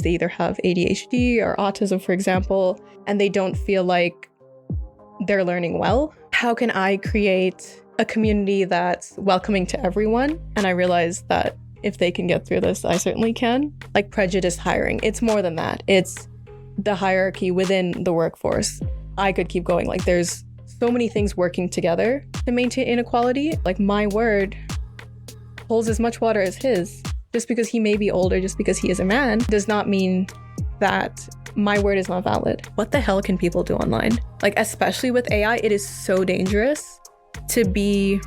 They either have ADHD or autism, for example, and they don't feel like they're learning well. How can I create a community that's welcoming to everyone? And I realized that if they can get through this, I certainly can. Like prejudice hiring, it's more than that. It's the hierarchy within the workforce. I could keep going. Like there's so many things working together to maintain inequality. Like my word holds as much water as his. Just because he may be older, just because he is a man, does not mean that my word is not valid. What the hell can people do online? Like, especially with AI, it is so dangerous to be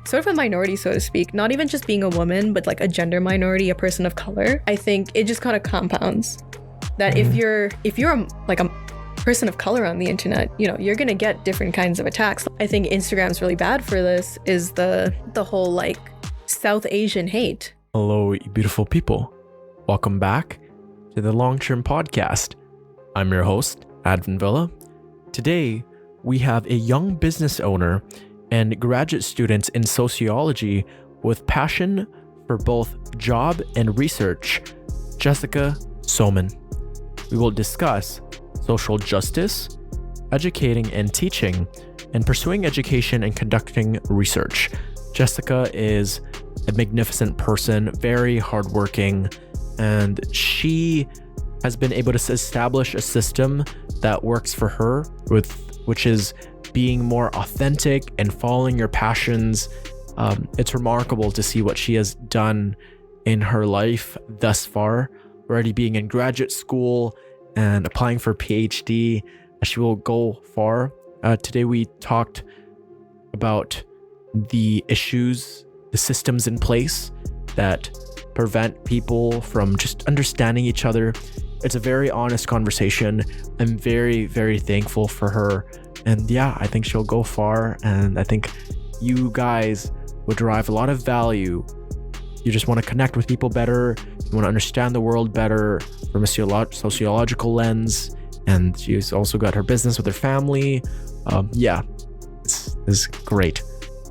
sort of a minority, so to speak. Not even just being a woman, but like a gender minority, a person of color. I think it just kind of compounds that if you're like a person of color on the internet, you know, you're gonna get different kinds of attacks. I think Instagram's really bad for this, is the whole like South Asian hate. Hello, you beautiful people. Welcome back to the Long-Term Podcast. I'm your host, Adven. Today, we have a young business owner and graduate students in sociology with passion for both job and research, Jessica Soman. We will discuss social justice, educating and teaching, and pursuing education and conducting research. Jessica is a magnificent person, very hardworking, and she has been able to establish a system that works for her, which is being more authentic and following your passions. It's remarkable to see what she has done in her life thus far, already being in graduate school and applying for a PhD. She will go far. Today we talked about the issues, the systems in place that prevent people from just understanding each other. It's a very honest conversation. I'm very, very thankful for her. And yeah, I think she'll go far. And I think you guys would derive a lot of value. You just want to connect with people better. You want to understand the world better from a sociological lens. And she's also got her business with her family. It's great.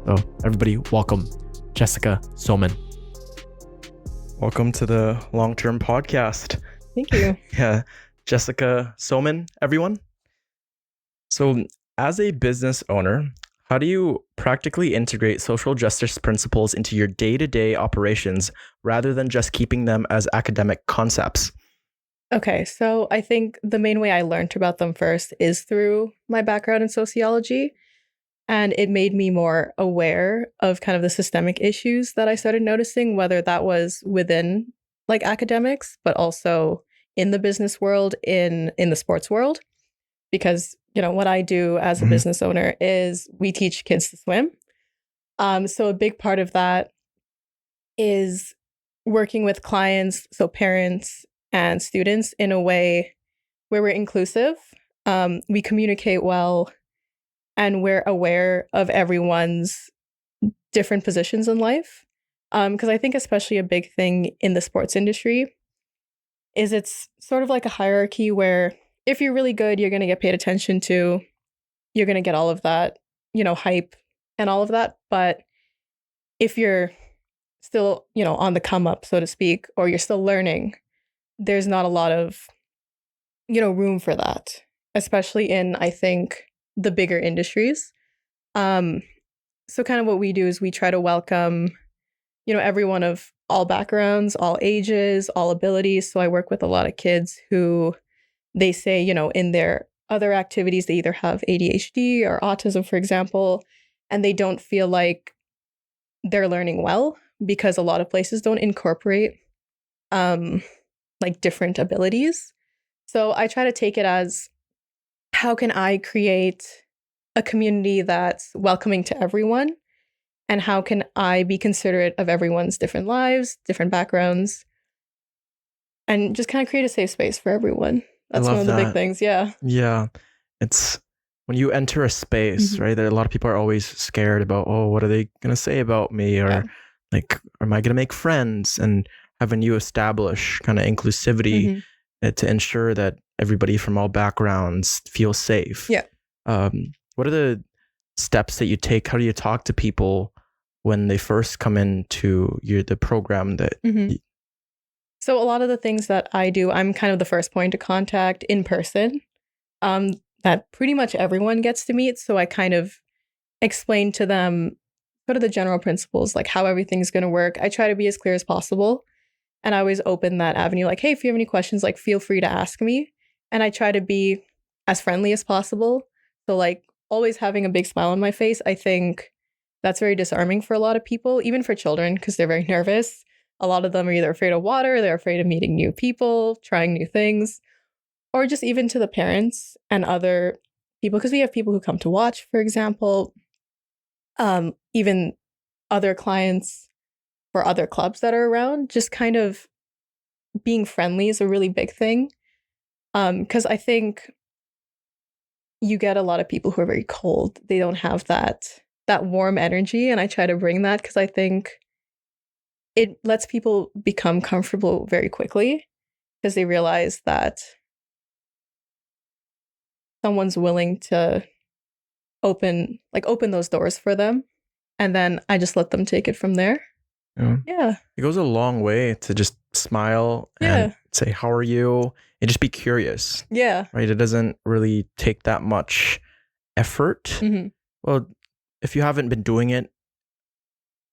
So everybody, welcome Jessica Soman. Welcome to the Long-Term Podcast. Thank you. Yeah, Jessica Soman, everyone. So as a business owner, how do you practically integrate social justice principles into your day-to-day operations rather than just keeping them as academic concepts? Okay, so I think the main way I learned about them first is through my background in sociology. And it made me more aware of kind of the systemic issues that I started noticing, whether that was within like academics, but also in the business world, in the sports world. Because, you know, what I do as a business owner is we teach kids to swim. So a big part of that is working with clients, so parents and students, in a way where we're inclusive, we communicate well, and we're aware of everyone's different positions in life. Because I think especially a big thing in the sports industry is it's sort of like a hierarchy where if you're really good, you're going to get paid attention to, you're going to get all of that, you know, hype and all of that. But if you're still, you know, on the come up, so to speak, or you're still learning, there's not a lot of, you know, room for that, especially in, I think, the bigger industries. So kind of what we do is we try to welcome, you know, everyone of all backgrounds, all ages, all abilities. So I work with a lot of kids who they say, you know, in their other activities, they either have ADHD or autism, for example, and they don't feel like they're learning well because a lot of places don't incorporate like different abilities. So I try to take it as, how can I create a community that's welcoming to everyone? And how can I be considerate of everyone's different lives, different backgrounds, and just kind of create a safe space for everyone? That's one of the big things. Yeah. Yeah. It's when you enter a space, right? That a lot of people are always scared about, oh, what are they going to say about me? Or like, am I going to make friends? And having you establish kind of inclusivity to ensure that everybody from all backgrounds feels safe. Yeah. What are the steps that you take? How do you talk to people when they first come into the program that So a lot of the things that I do, I'm kind of the first point of contact in person, um, that pretty much everyone gets to meet. So I kind of explain to them what are the general principles, like how everything's going to work. I try to be as clear as possible. And I always open that avenue, like, hey, if you have any questions, like, feel free to ask me. And I try to be as friendly as possible. So, like, always having a big smile on my face, I think that's very disarming for a lot of people, even for children, because they're very nervous. A lot of them are either afraid of water, they're afraid of meeting new people, trying new things, or just even to the parents and other people, because we have people who come to watch, for example, even other clients for other clubs that are around, just kind of being friendly is a really big thing. Because I think you get a lot of people who are very cold. They don't have that warm energy. And I try to bring that because I think it lets people become comfortable very quickly because they realize that someone's willing to open those doors for them. And then I just let them take it from there. Yeah. Yeah. It goes a long way to just smile and say, how are you? And just be curious. Yeah. Right? It doesn't really take that much effort. Mm-hmm. Well, if you haven't been doing it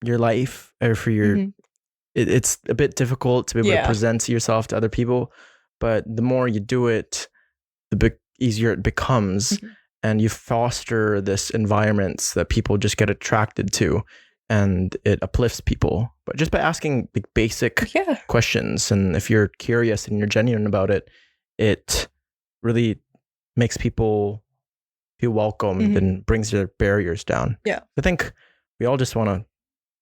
your life or for your, it's a bit difficult to be able to present yourself to other people. But the more you do it, the easier it becomes. And you foster this environment that people just get attracted to, and it uplifts people. But just by asking the basic questions, and if you're curious and you're genuine about it, it really makes people feel welcomed and brings their barriers down. Yeah. I think we all just want to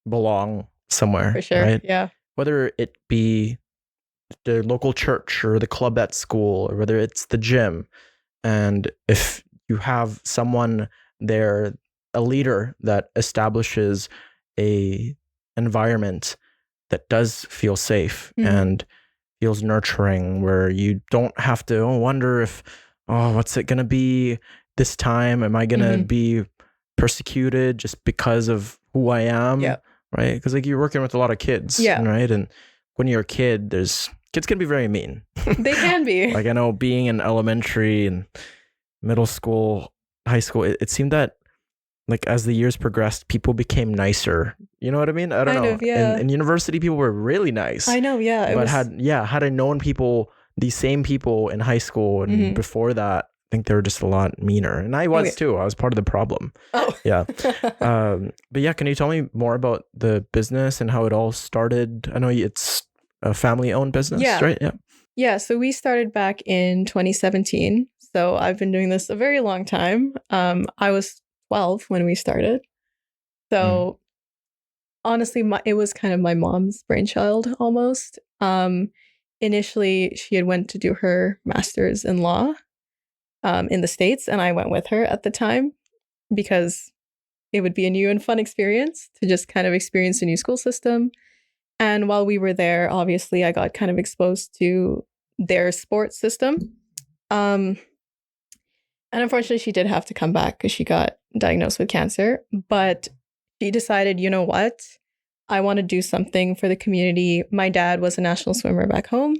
belong somewhere. For sure. Right? Yeah. Whether it be the local church or the club at school, or whether it's the gym. And if you have someone there, a leader that establishes a environment that does feel safe and feels nurturing, where you don't have to wonder if, what's it going to be this time? Am I going to be persecuted just because of who I am? Yeah. Right? Because like you're working with a lot of kids, right? And when you're a kid, kids can be very mean. They can be. Like I know being in elementary and middle school, high school, it seemed that like as the years progressed, people became nicer. You know what I mean? I don't know. In university, people were really nice. I know, yeah. But had I known these same people in high school and before that, I think they were just a lot meaner. And I was too. I was part of the problem. Oh. Yeah. But yeah, can you tell me more about the business and how it all started? I know it's a family-owned business, right? Yeah. Yeah, so we started back in 2017. So I've been doing this a very long time. I was 12 when we started. So honestly, it was kind of my mom's brainchild almost. Initially, she had went to do her master's in law in the States, and I went with her at the time because it would be a new and fun experience to just kind of experience a new school system. And while we were there, obviously, I got kind of exposed to their sports system. And unfortunately, she did have to come back because she got diagnosed with cancer. But she decided, you know what? I want to do something for the community. My dad was a national swimmer back home,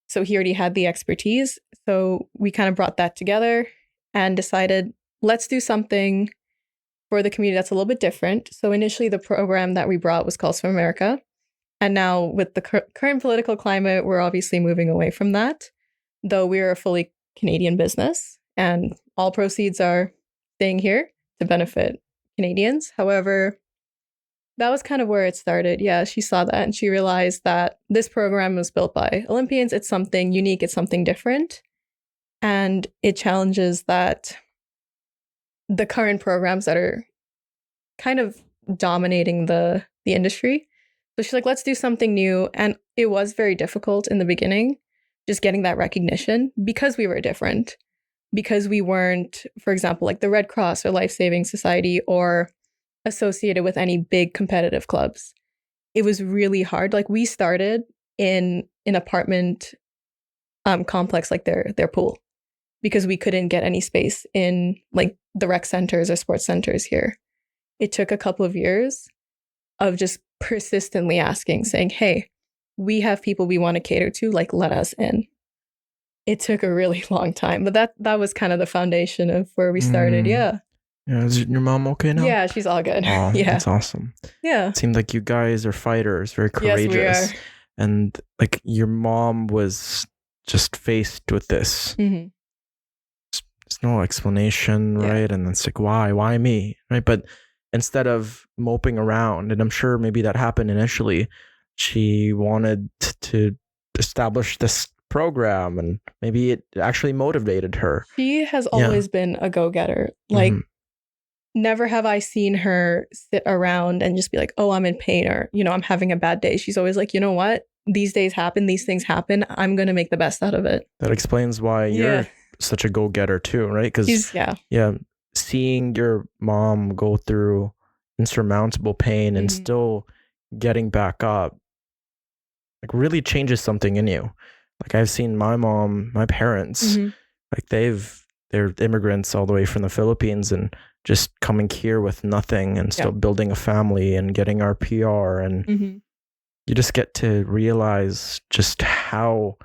so he already had the expertise. So we kind of brought that together and decided, let's do something for the community that's a little bit different. So initially, the program that we brought was called Swim America. And now with the current political climate, we're obviously moving away from that, though we're a fully Canadian business and all proceeds are staying here to benefit Canadians. However, that was kind of where it started. Yeah, she saw that and she realized that this program was built by Olympians. It's something unique. It's something different. And it challenges the current programs that are kind of dominating the industry. So she's like, let's do something new. And it was very difficult in the beginning, just getting that recognition because we were different, because we weren't, for example, like the Red Cross or Life Saving Society or associated with any big competitive clubs. It was really hard. Like we started in an apartment complex, like their pool, because we couldn't get any space in like the rec centers or sports centers here. It took a couple of years of just persistently asking, saying, hey, we have people we want to cater to, like, let us in. It took a really long time, but that was kind of the foundation of where we started. Yeah. Yeah, is your mom okay now? Yeah, she's all good. Oh, Yeah. that's awesome. Yeah. It seemed like you guys are fighters, very Yes, we courageous. are. And like your mom was just faced with this. Mm-hmm. There's no explanation, Yeah. right? And it's like, why me? Right. But instead of moping around, and I'm sure maybe that happened initially, she wanted to establish this program, and maybe it actually motivated her. She has Yeah. always been a go-getter. Like, never have I seen her sit around and just be like, oh, I'm in pain, or, you know, I'm having a bad day. She's always like, you know what? These days happen. These things happen. I'm going to make the best out of it. That explains why you're such a go-getter too, right? Because seeing your mom go through insurmountable pain and still getting back up, like, really changes something in you. Like, I've seen my mom, my parents, like they're immigrants all the way from the Philippines and just coming here with nothing and still building a family and getting our PR. And you just get to realize just how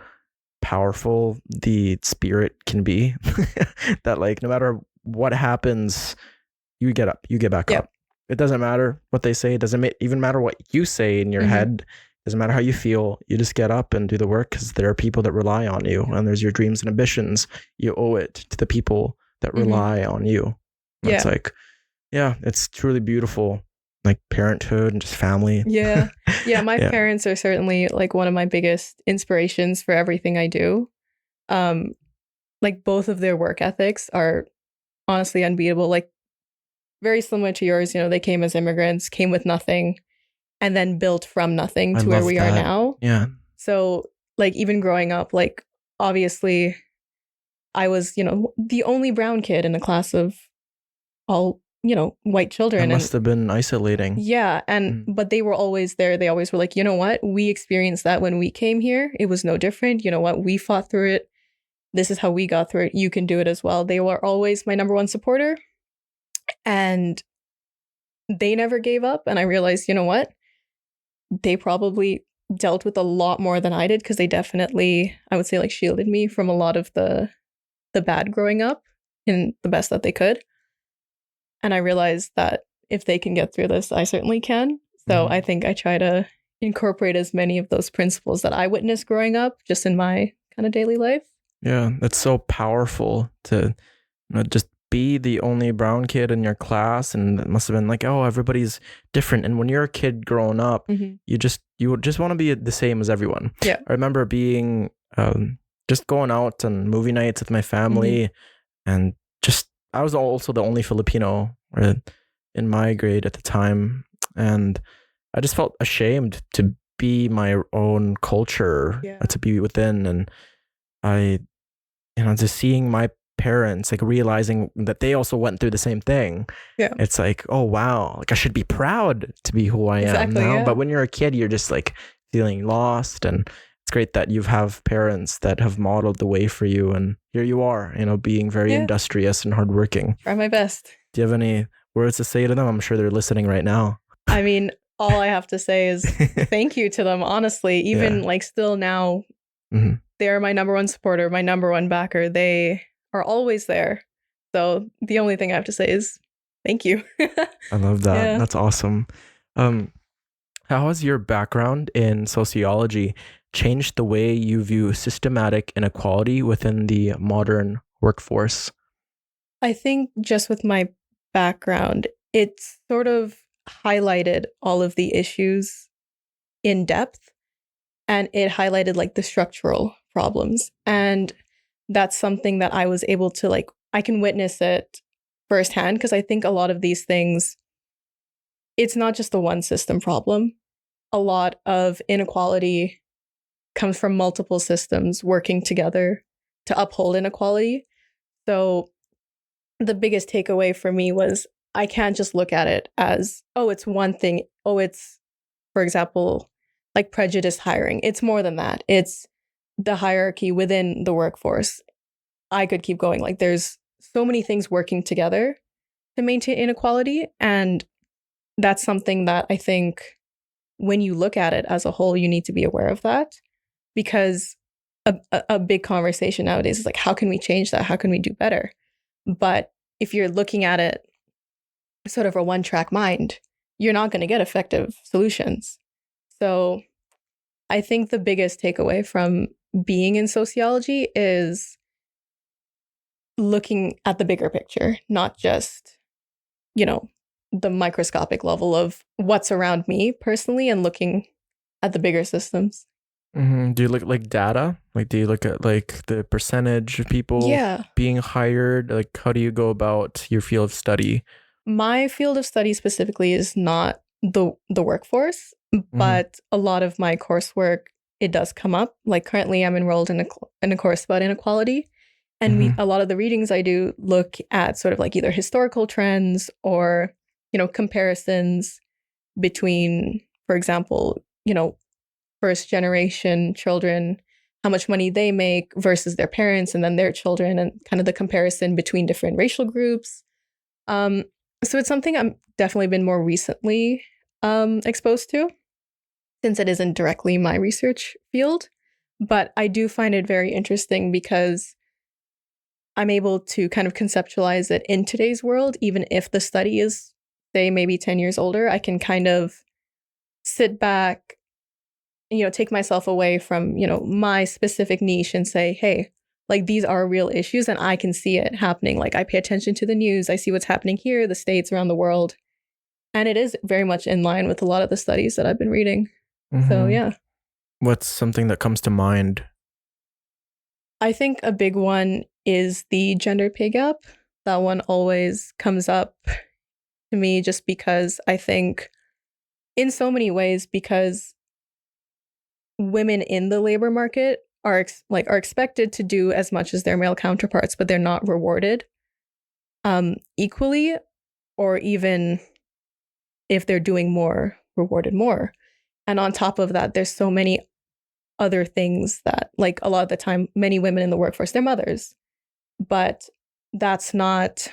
powerful the spirit can be. That, like, no matter what happens, you get up, you get back up. It doesn't matter what they say. It doesn't even matter what you say in your head. It doesn't matter how you feel. You just get up and do the work, because there are people that rely on you, and there's your dreams and ambitions. You owe it to the people that rely on you. It's like, it's truly beautiful, like parenthood and just family. My parents are certainly like one of my biggest inspirations for everything I do. Like, both of their work ethics are honestly unbeatable. Like, very similar to yours. You know, they came as immigrants, came with nothing, and then built from nothing to where we are now. Yeah. So, like, even growing up, like, obviously I was, you know, the only brown kid in a class of all, you know, white children. That must have been isolating. Yeah. And, but they were always there. They always were like, you know what? We experienced that when we came here. It was no different. You know what? We fought through it. This is how we got through it. You can do it as well. They were always my number one supporter. And they never gave up. And I realized, you know what? They probably dealt with a lot more than I did, because they definitely, I would say, like, shielded me from a lot of the bad growing up in the best that they could. And I realized that if they can get through this, I certainly can. So I think I try to incorporate as many of those principles that I witnessed growing up just in my kind of daily life. Yeah, that's so powerful to, you know, just be the only brown kid in your class, and it must have been like, oh, everybody's different. And when you're a kid growing up, you just want to be the same as everyone. Yeah, I remember being just going out on movie nights with my family, and just I was also the only Filipino in my grade at the time, and I just felt ashamed to be my own culture, to be within, and I, you know, just seeing my parents, like, realizing that they also went through the same thing. It's like, oh wow, like, I should be proud to be who I am now. But when you're a kid, you're just like feeling lost, and it's great that you have parents that have modeled the way for you, and here you are, you know, being very industrious and hardworking. Try my best. Do you have any words to say to them? I'm sure they're listening right now. I mean, all I have to say is thank you to them, honestly. Even like, still now, they're my number one supporter, my number one backer. They are always there. So the only thing I have to say is thank you. I love that. That's awesome. How has your background in sociology changed the way you view systematic inequality within the modern workforce? I think just with my background, it's sort of highlighted all of the issues in depth, and it highlighted, like, the structural problems. And that's something that I was able to, like, I can witness it firsthand, because I think a lot of these things, it's not just the one system problem. A lot of inequality comes from multiple systems working together to uphold inequality. So the biggest takeaway for me was, I can't just look at it as, oh, it's one thing. Oh, it's, for example, like prejudice hiring. It's more than that. It's the hierarchy within the workforce. I could keep going. Like, there's so many things working together to maintain inequality. And that's something that I think when you look at it as a whole, you need to be aware of that, because a big conversation nowadays is like, how can we change that? How can we do better? But if you're looking at it sort of a one-track mind, you're not going to get effective solutions. So I think the biggest takeaway from being in sociology is looking at the bigger picture, not just, the microscopic level of what's around me personally, and looking at the bigger systems. Do you look at like data? Like, do you look at like the percentage of people Yeah. being hired? Like, how do you go about your field of study? My field of study specifically is not the workforce, Mm-hmm. but a lot of my coursework, it does come up. Like currently I'm enrolled in a course about inequality. And Mm-hmm. a lot of the readings I do look at sort of like either historical trends or, comparisons between, for example, first generation children, how much money they make versus their parents and then their children, and kind of the comparison between different racial groups. So it's something I've definitely been more recently exposed to, since it isn't directly my research field. But I do find it very interesting because I'm able to kind of conceptualize it in today's world, even if the study is, say, maybe 10 years older. I can kind of sit back, take myself away from, my specific niche and say, hey, like these are real issues and I can see it happening. Like I pay attention to the news, I see what's happening here, the States, around the world. And it is very much in line with a lot of the studies that I've been reading. Mm-hmm. So, yeah. What's something that comes to mind? I think a big one is the gender pay gap. That one always comes up to me just because I think in so many ways, because women in the labor market are expected to do as much as their male counterparts, but they're not rewarded equally, or even if they're doing more, rewarded more. And on top of that, there's so many other things that, like, a lot of the time, many women in the workforce, they're mothers, but that's not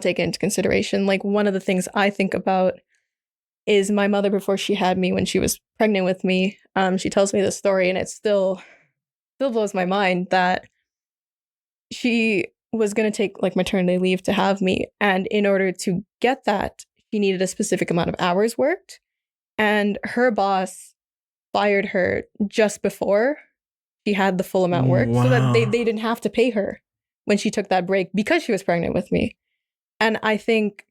taken into consideration. Like, one of the things I think about is my mother before she had me, when she was pregnant with me. She tells me this story, and it still blows my mind that she was going to take like maternity leave to have me, and in order to get that, she needed a specific amount of hours worked, and her boss fired her just before she had the full amount worked, so that they didn't have to pay her when she took that break because she was pregnant with me. And I think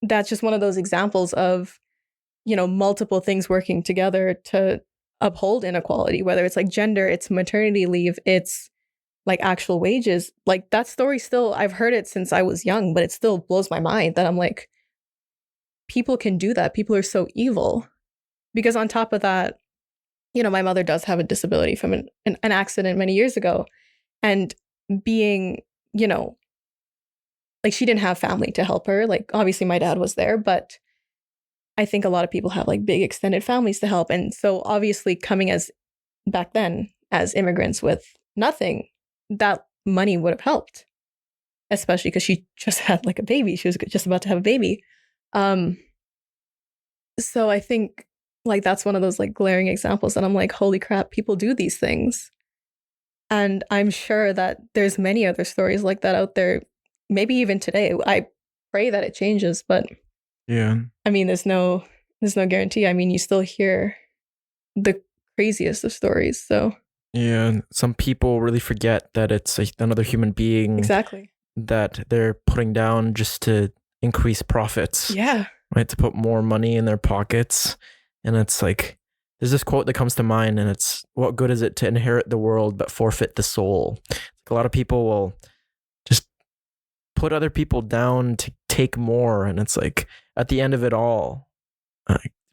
that's just one of those examples of, multiple things working together to uphold inequality, whether it's like gender, it's maternity leave, it's like actual wages. Like that story still, I've heard it since I was young, but it still blows my mind that I'm like, people can do that. People are so evil. Because on top of that, my mother does have a disability from an accident many years ago. And being, like she didn't have family to help her. Like obviously my dad was there, but I think a lot of people have like big extended families to help. And so obviously coming as back then as immigrants with nothing, that money would have helped, especially because she just had like a baby. She was just about to have a baby. So I think like that's one of those like glaring examples that I'm like, holy crap, people do these things. And I'm sure that there's many other stories like that out there, maybe even today. I pray that it changes, but yeah, I mean, there's no guarantee. I mean, you still hear the craziest of stories. So yeah, some people really forget that it's another human being exactly that they're putting down just to increase profits. Yeah. Right, to put more money in their pockets. And it's like, there's this quote that comes to mind, and it's, what good is it to inherit the world but forfeit the soul? A lot of people will just put other people down to take more, and it's like, at the end of it all,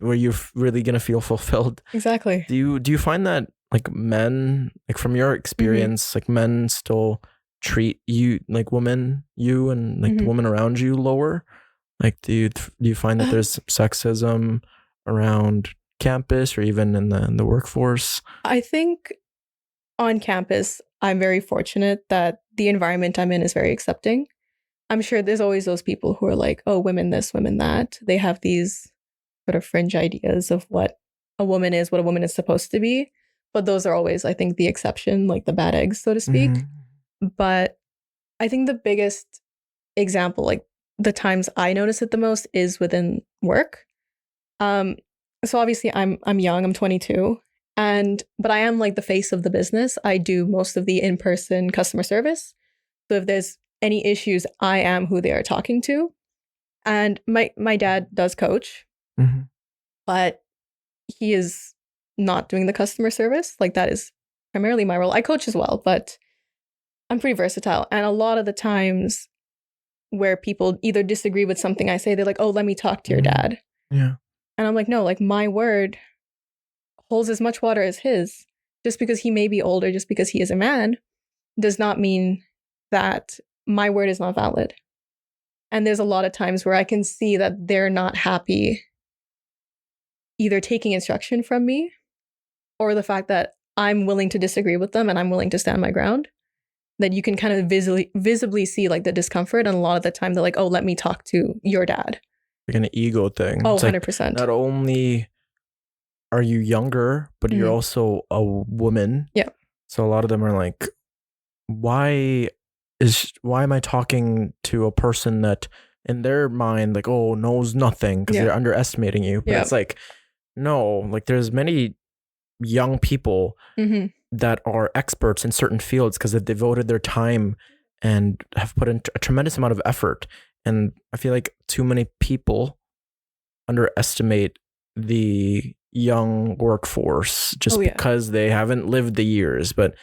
were you really gonna feel fulfilled? Exactly. Do you find that like men, like from your experience, like men still treat you like women, you and like the women around you lower? Like, do you find that there's sexism around campus or even in the workforce? I think on campus, I'm very fortunate that the environment I'm in is very accepting. I'm sure there's always those people who are like, oh, women this, women that. They have these sort of fringe ideas of what a woman is, what a woman is supposed to be. But those are always, I think, the exception, like the bad eggs, so to speak. But I think the biggest example, like the times I notice it the most, is within work. So obviously I'm young, I'm 22, but I am like the face of the business. I do most of the in-person customer service. So if there's any issues, I am who they are talking to. And my dad does coach, but he is not doing the customer service. Like that is primarily my role. I coach as well, but I'm pretty versatile. And a lot of the times where people either disagree with something I say, they're like, oh, let me talk to your dad. Yeah. And I'm like, no, like my word holds as much water as his. Just because he may be older, just because he is a man, does not mean that my word is not valid. And there's a lot of times where I can see that they're not happy either taking instruction from me or the fact that I'm willing to disagree with them and I'm willing to stand my ground. That you can kind of visibly see like the discomfort. And a lot of the time they're like, oh, let me talk to your dad. Like an ego thing. Oh, It's like 100%. not only are you younger, but you're also a woman. Yeah. So a lot of them are like, why am I talking to a person that in their mind, like, oh, knows nothing because they're underestimating you. But it's like, no, like there's many young people that are experts in certain fields because they've devoted their time and have put in a tremendous amount of effort. And I feel like too many people underestimate the young workforce just because they haven't lived the years. But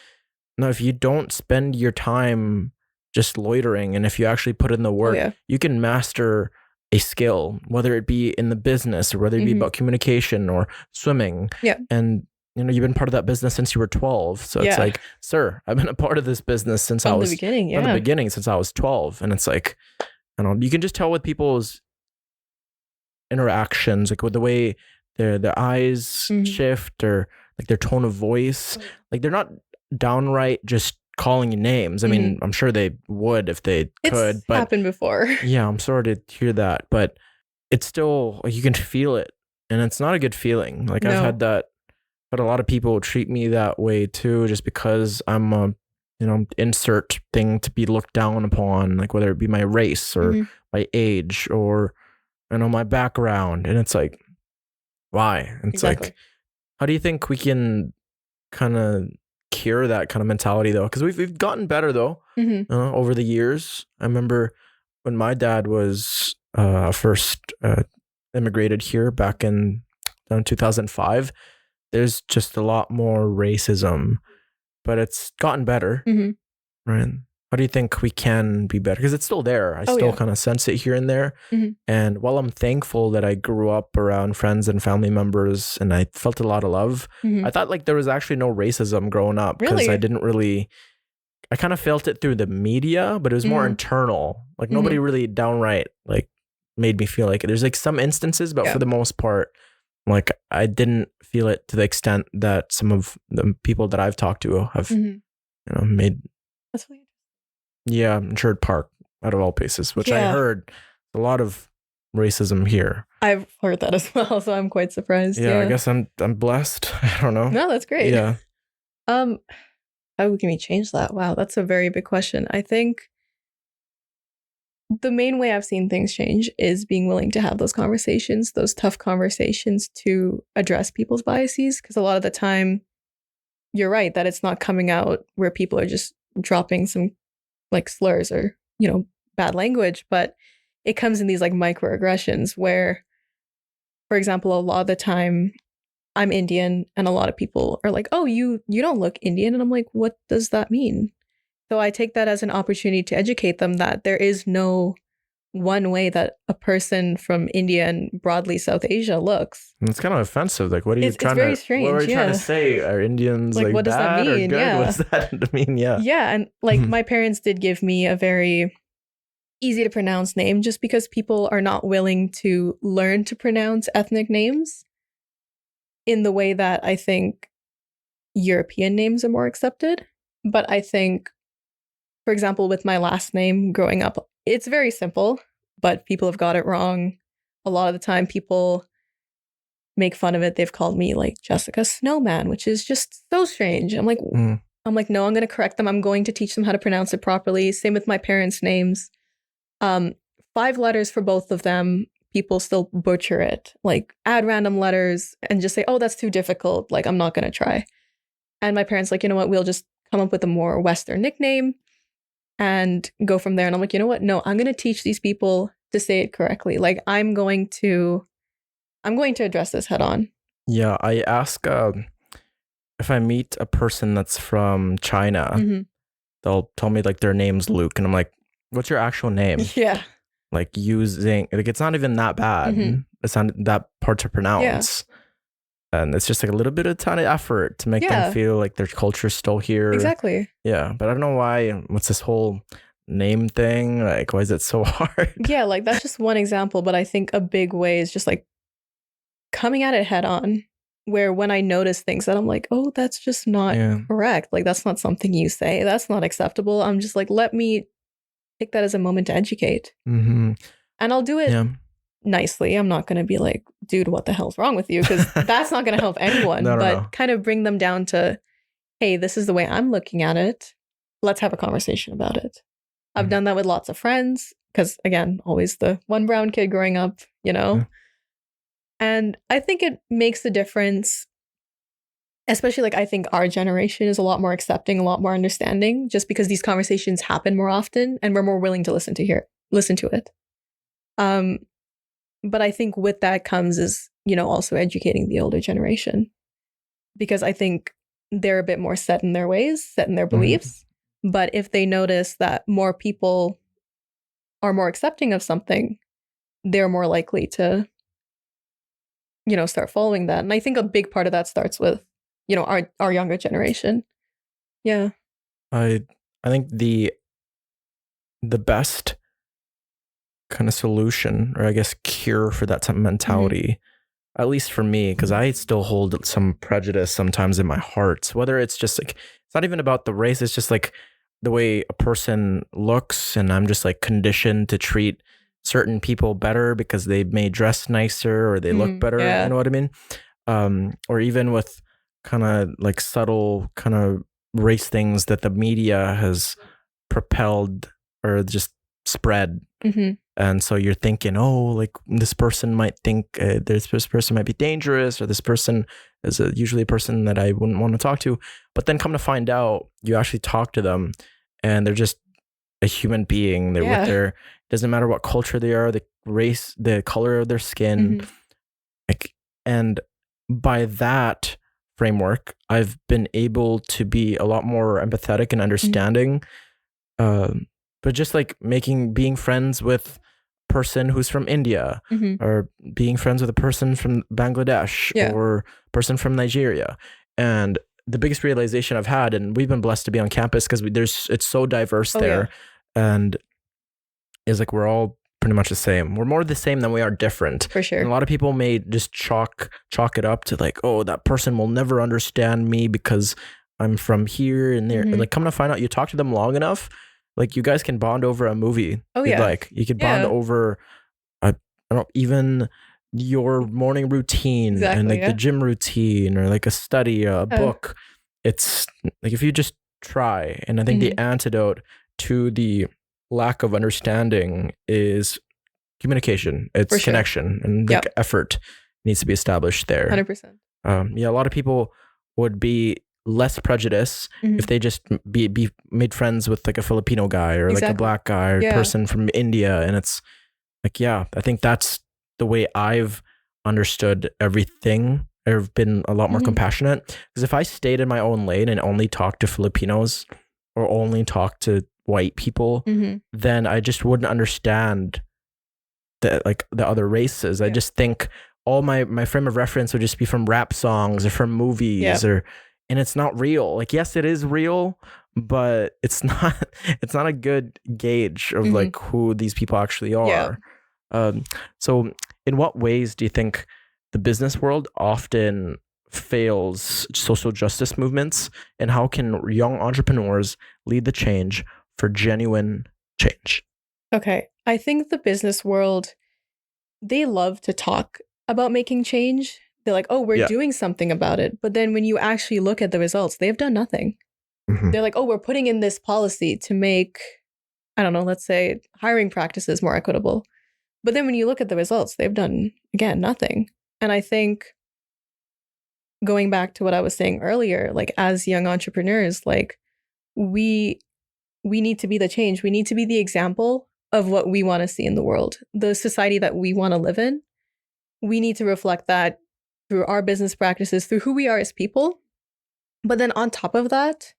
no, if you don't spend your time just loitering, and if you actually put in the work, you can master a skill, whether it be in the business or whether it be about communication or swimming. Yeah. And you know, you've been part of that business since you were 12. So it's like, sir, I've been a part of this business since I was from the beginning, since I was 12. And it's like, I don't know, you can just tell with people's interactions, like with the way their eyes shift or like their tone of voice. Like they're not downright just calling you names. I mean, I'm sure they would if they could. It's happened before. Yeah, I'm sorry to hear that. But it's still, like, you can feel it. And it's not a good feeling. Like I've had that. But a lot of people treat me that way too, just because I'm a, you know, insert thing to be looked down upon, like whether it be my race or my age or, you know, my background. And it's like, why? And it's like, how do you think we can kind of cure that kind of mentality though? Because we've gotten better though over the years. I remember when my dad was first immigrated here back in 2005. There's just a lot more racism, but it's gotten better, right? How do you think we can be better? Because it's still there. I still kind of sense it here and there. And while I'm thankful that I grew up around friends and family members and I felt a lot of love, I thought like there was actually no racism growing up because I didn't really, I kind of felt it through the media, but it was more internal. Like nobody really downright like made me feel like it. There's like some instances, but for the most part, like I didn't feel it to the extent that some of the people that I've talked to have, you know, made. That's weird. Yeah, in Sherwood Park, out of all places, which I heard a lot of racism here. I've heard that as well, so I'm quite surprised. Yeah, I guess I'm blessed. I don't know. No, that's great. Yeah. How can we change that? Wow, that's a very big question. I think the main way I've seen things change is being willing to have those conversations, those tough conversations to address people's biases. Because a lot of the time, you're right that it's not coming out where people are just dropping some like slurs or, you know, bad language, but it comes in these like microaggressions where, for example, a lot of the time I'm Indian and a lot of people are like, oh, you don't look Indian. And I'm like, what does that mean? So I take that as an opportunity to educate them that there is no one way that a person from India and broadly South Asia looks. And it's kind of offensive. Like, what are you trying to? It's very strange. What are you trying to say? Are Indians like what does bad that mean? Or good? What does that mean? Yeah. Yeah, and like my parents did give me a very easy to pronounce name, just because people are not willing to learn to pronounce ethnic names in the way that I think European names are more accepted. But I think, for example, with my last name growing up, it's very simple, but people have got it wrong. A lot of the time people make fun of it. They've called me like Jessica Snowman, which is just so strange. I'm like, no, I'm going to correct them. I'm going to teach them how to pronounce it properly. Same with my parents' names. 5 letters for both of them. People still butcher it, like add random letters and just say, oh, that's too difficult. Like, I'm not going to try. And my parents like, you know what? We'll just come up with a more Western nickname and go from there. And I'm like, you know what? No, I'm going to teach these people to say it correctly. Like, I'm going to address this head on. Yeah, I ask if I meet a person that's from China, they'll tell me like their name's Luke, and I'm like, what's your actual name? Yeah. Like using like it's not even that bad. It's not that hard to pronounce. And it's just like a little bit of ton of effort to make them feel like their culture's still here. Exactly. Yeah. But I don't know why. What's this whole name thing? Like, why is it so hard? Yeah, like that's just one example. But I think a big way is just like coming at it head on, where when I notice things that I'm like, oh, that's just not correct. Like, that's not something you say. That's not acceptable. I'm just like, let me take that as a moment to educate. And I'll do it nicely. I'm not going to be like, dude, what the hell's wrong with you? Because that's not going to help anyone. But kind of bring them down to, hey, this is the way I'm looking at it. Let's have a conversation about it. I've done that with lots of friends because, again, always the one brown kid growing up, you know? And I think it makes a difference, especially like I think our generation is a lot more accepting, a lot more understanding, just because these conversations happen more often and we're more willing to listen to it. But I think with that comes is, you know, also educating the older generation, because I think they're a bit more set in their ways, set in their beliefs. But if they notice that more people are more accepting of something, they're more likely to, you know, start following that. And I think a big part of that starts with, you know, our younger generation. Yeah. I think the best kind of solution, or I guess cure for that type of mentality, at least for me, because I still hold some prejudice sometimes in my heart, whether it's just like, it's not even about the race, it's just like the way a person looks, and I'm just like conditioned to treat certain people better because they may dress nicer or they look better, you know what I mean? Or even with kind of like subtle kind of race things that the media has propelled or just spread. And so you're thinking, oh, like this person might think this person might be dangerous, or this person is usually a person that I wouldn't want to talk to. But then come to find out, you actually talk to them and they're just a human being. They're with their, doesn't matter what culture they are, the race, the color of their skin. Like, and by that framework, I've been able to be a lot more empathetic and understanding. But just like being friends with a person who's from India, or being friends with a person from Bangladesh, or a person from Nigeria. And the biggest realization I've had, and we've been blessed to be on campus because it's so diverse there, and is like we're all pretty much the same. We're more the same than we are different. For sure. And a lot of people may just chalk it up to like, oh, that person will never understand me because I'm from here and there. Like, come to find out, you talk to them long enough, like you guys can bond over a movie. Like you could bond over, I don't know, even your morning routine and like the gym routine, or like a study, a book. It's like, if you just try, and I think the antidote to the lack of understanding is communication. It's connection, and like effort needs to be established there. 100%. A lot of people would be less prejudice if they just be made friends with like a Filipino guy, or like a black guy, or person from India. And it's like, I think that's the way I've understood everything. I've been a lot more compassionate, because if I stayed in my own lane and only talked to Filipinos or only talked to white people, then I just wouldn't understand the other races. I just think all my frame of reference would just be from rap songs or from movies, and it's not real. Like, yes, it is real, but it's not a good gauge of like who these people actually are. So in what ways do you think the business world often fails social justice movements, and how can young entrepreneurs lead the change for genuine change? Okay. I think the business world, they love to talk about making change. They're like, oh, we're Yeah. doing something about it. But then when you actually look at the results, they've done nothing. Mhm. They're like, oh, we're putting in this policy to make, I don't know, let's say hiring practices more equitable. But then when you look at the results, they've done, again, nothing. And I think going back to what I was saying earlier, like as young entrepreneurs, like we need to be the change. We need to be the example of what we want to see in the world, the society that we want to live in. We need to reflect that through our business practices, through who we are as people. But then on top of that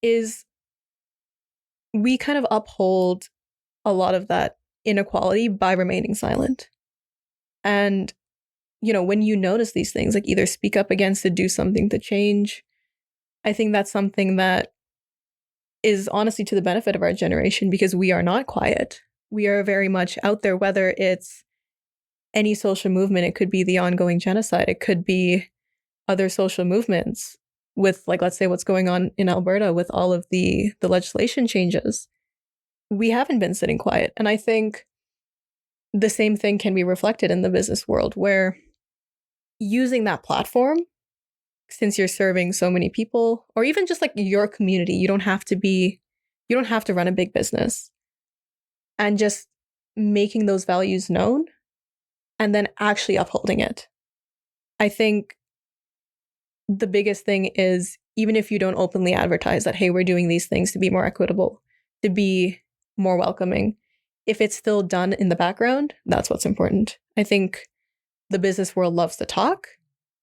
is we kind of uphold a lot of that inequality by remaining silent. And, you know, when you notice these things, like either speak up against it, do something to change. I think that's something that is honestly to the benefit of our generation because we are not quiet. We are very much out there, whether it's any social movement, it could be the ongoing genocide, it could be other social movements with, like, let's say what's going on in Alberta with all of the legislation changes. We haven't been sitting quiet. And I think the same thing can be reflected in the business world where using that platform, since you're serving so many people, or even just like your community, you don't have to run a big business, and just making those values known and then actually upholding it. I think the biggest thing is, even if you don't openly advertise that, hey, we're doing these things to be more equitable, to be more welcoming, if it's still done in the background, that's what's important. I think the business world loves to talk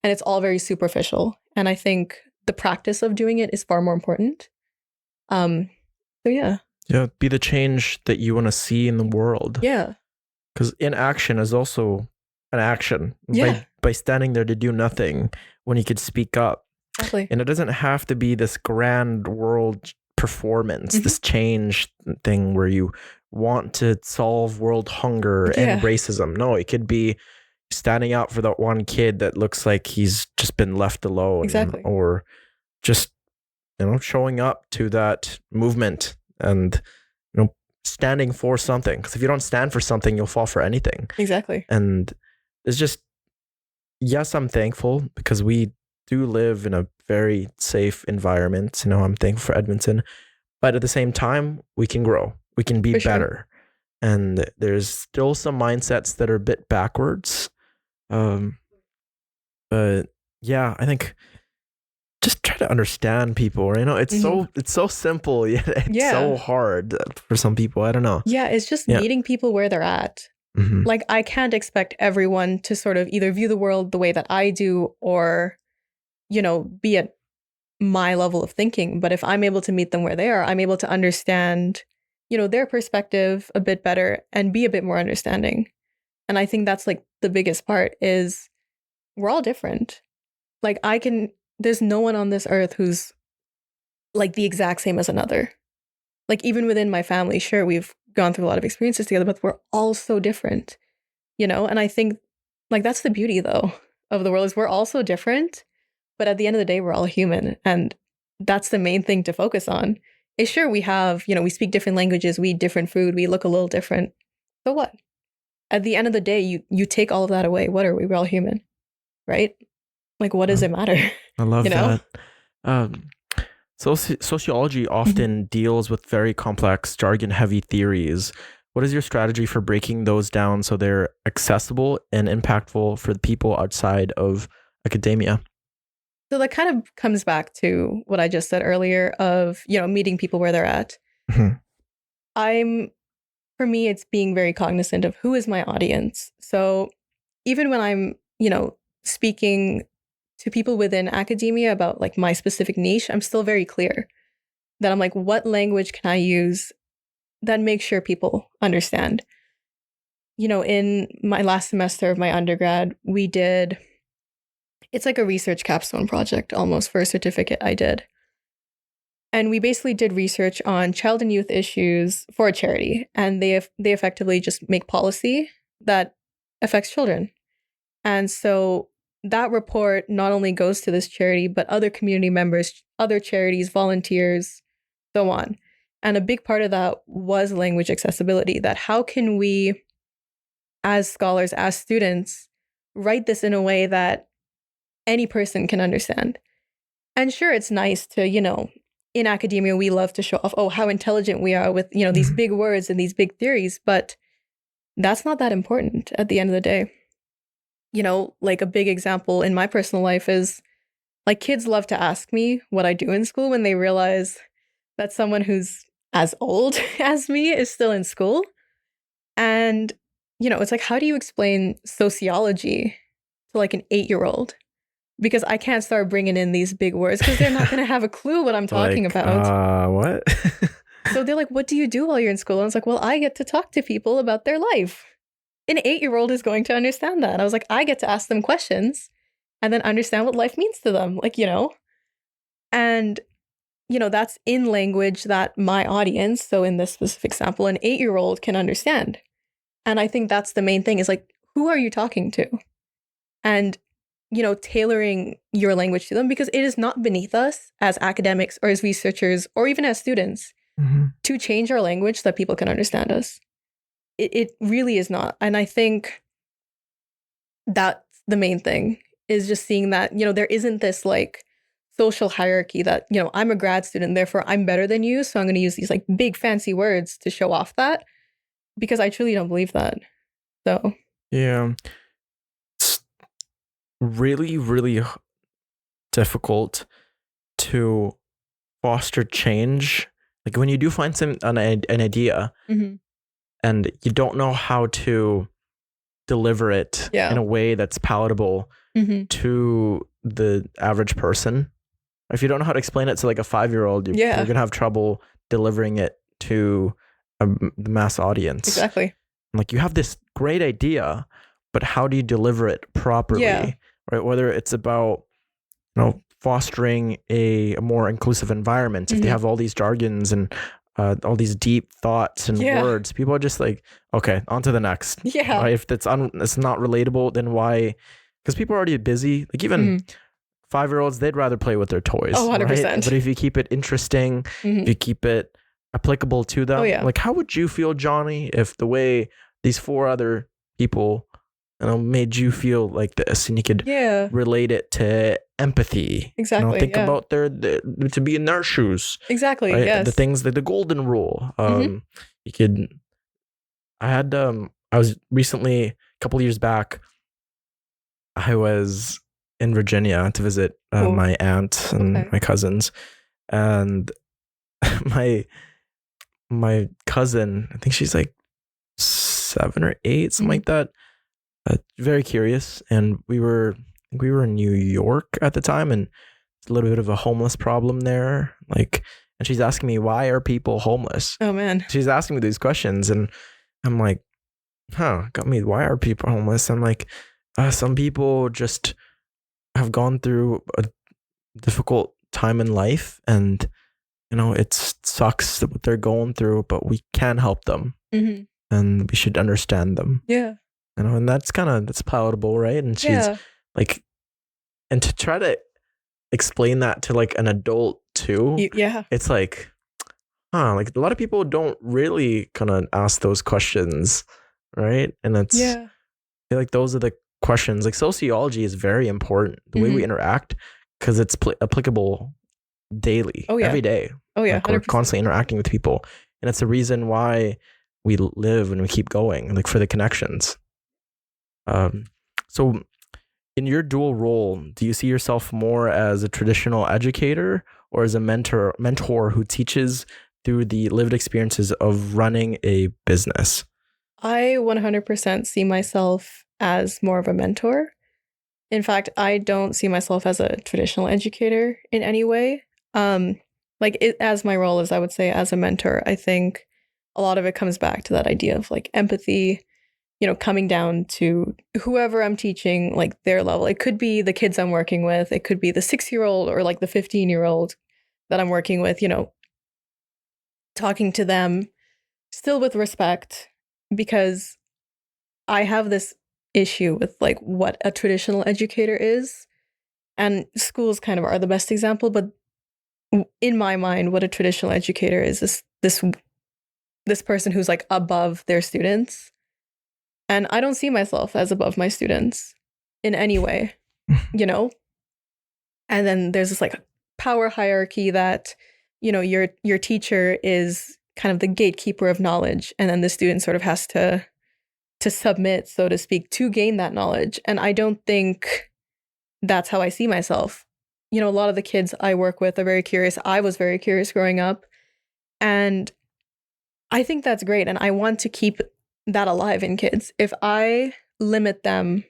and it's all very superficial. And I think the practice of doing it is far more important. So yeah. Yeah, be the change that you want to see in the world. Yeah. Because inaction is also an action. Yeah. By standing there to do nothing when you could speak up. Exactly. And it doesn't have to be this grand world performance, this change thing where you want to solve world hunger and racism. No, it could be standing up for that one kid that looks like he's just been left alone. Exactly. Or just, you know, showing up to that movement and, you know, standing for something. Because if you don't stand for something, you'll fall for anything. Exactly. And it's just, yes, I'm thankful because we do live in a very safe environment. You know, I'm thankful for Edmonton, but at the same time, we can grow. We can be better. And there's still some mindsets that are a bit backwards. But yeah, I think just try to understand people. You know, it's so simple, yet it's so hard for some people. I don't know. Yeah, it's just meeting people where they're at. Like, I can't expect everyone to sort of either view the world the way that I do or, you know, be at my level of thinking. But if I'm able to meet them where they are, I'm able to understand, you know, their perspective a bit better and be a bit more understanding. And I think that's like the biggest part is we're all different. Like, there's no one on this earth who's like the exact same as another. Like, even within my family, sure, we've gone through a lot of experiences together, but we're all so different, you know? And I think like that's the beauty though of the world is we're all so different, but at the end of the day, we're all human. And that's the main thing to focus on. Is sure, we have, you know, we speak different languages, we eat different food, we look a little different. So what? At the end of the day, you take all of that away. What are we? We're all human, right? Like, what does it matter? I love you know? that. Sociology often deals with very complex, jargon-heavy theories. What is your strategy for breaking those down so they're accessible and impactful for the people outside of academia? So that kind of comes back to what I just said earlier of, you know, meeting people where they're at. For me, it's being very cognizant of who is my audience. So even when I'm, you know, speaking to people within academia about like my specific niche, I'm still very clear that I'm like, what language can I use that makes sure people understand? You know, in my last semester of my undergrad, it's like a research capstone project almost for a certificate I did. And we basically did research on child and youth issues for a charity. And they effectively just make policy that affects children. And so that report not only goes to this charity, but other community members, other charities, volunteers, so on. And a big part of that was language accessibility, that how can we, as scholars, as students, write this in a way that any person can understand. And sure, it's nice to, in academia, we love to show off, oh, how intelligent we are with, these big words and these big theories, but that's not that important at the end of the day. Like a big example in my personal life is like kids love to ask me what I do in school when they realize that someone who's as old as me is still in school. And, it's like, how do you explain sociology to like an 8-year-old? Because I can't start bringing in these big words because they're not going to have a clue what I'm talking about. What? So they're like, what do you do while you're in school? And I was like, well, I get to talk to people about their life. An 8-year-old is going to understand that. I was like, I get to ask them questions and then understand what life means to them. Like, and, that's in language that my audience, so in this specific example, an 8-year-old can understand. And I think that's the main thing is like, who are you talking to? And tailoring your language to them, because it is not beneath us as academics or as researchers or even as students to change our language so that people can understand us. It really is not. And I think that's the main thing is just seeing that, there isn't this like social hierarchy that, I'm a grad student, therefore I'm better than you. So I'm going to use these like big fancy words to show off that, because I truly don't believe that. So, yeah. Really, really difficult to foster change. Like when you do find an idea and you don't know how to deliver it in a way that's palatable to the average person. If you don't know how to explain it to like a 5-year-old, you're going to have trouble delivering it to the mass audience. Exactly. Like you have this great idea, but how do you deliver it properly? Right? Whether it's about, fostering a more inclusive environment. If they have all these jargons and all these deep thoughts and words, people are just like, okay, on to the next. Yeah. Right? If it's not relatable, then why? Because people are already busy. Like even 5-year-olds, they'd rather play with their toys. Oh, 100%. Right? But if you keep it interesting, if you keep it applicable to them, like how would you feel, Johnny, if the way these 4 other people made you feel like this, and you could relate it to empathy. Exactly. Think about to be in their shoes. Exactly. Right? Yes. The things the golden rule. You could. I was recently, a couple of years back, I was in Virginia to visit my aunt and my cousins, and my cousin, I think she's like 7 or 8, something like that. Very curious, and we were in New York at the time, and it's a little bit of a homeless problem there. Like, and she's asking me, why are people homeless? Oh man. She's asking me these questions, and I'm like, got me. Why are people homeless? I'm like, some people just have gone through a difficult time in life, and it sucks what they're going through, but we can help them, and we should understand them. Yeah. And that's palatable, right? And she's like, and to try to explain that to like an adult too, it's like, like a lot of people don't really kind of ask those questions, right? And it's, I feel like those are the questions. Like sociology is very important, the way we interact, because it's applicable daily, every day. Oh yeah, like we're constantly interacting with people, and it's the reason why we live and we keep going, like for the connections. So in your dual role, do you see yourself more as a traditional educator or as a mentor who teaches through the lived experiences of running a business? I 100% see myself as more of a mentor. In fact, I don't see myself as a traditional educator in any way. As my role is, I would say, as a mentor, I think a lot of it comes back to that idea of like empathy, coming down to whoever I'm teaching, like their level. It could be the kids I'm working with. It could be the 6-year-old or like the 15-year-old that I'm working with, talking to them still with respect, because I have this issue with like what a traditional educator is. And schools kind of are the best example, but in my mind, what a traditional educator is this person who's like above their students. And I don't see myself as above my students in any way, And then there's this like power hierarchy that, your teacher is kind of the gatekeeper of knowledge, and then the student sort of has to submit, so to speak, to gain that knowledge. And I don't think that's how I see myself. A lot of the kids I work with are very curious. I was very curious growing up, and I think that's great, and I want to keep that alive in kids. If I limit them,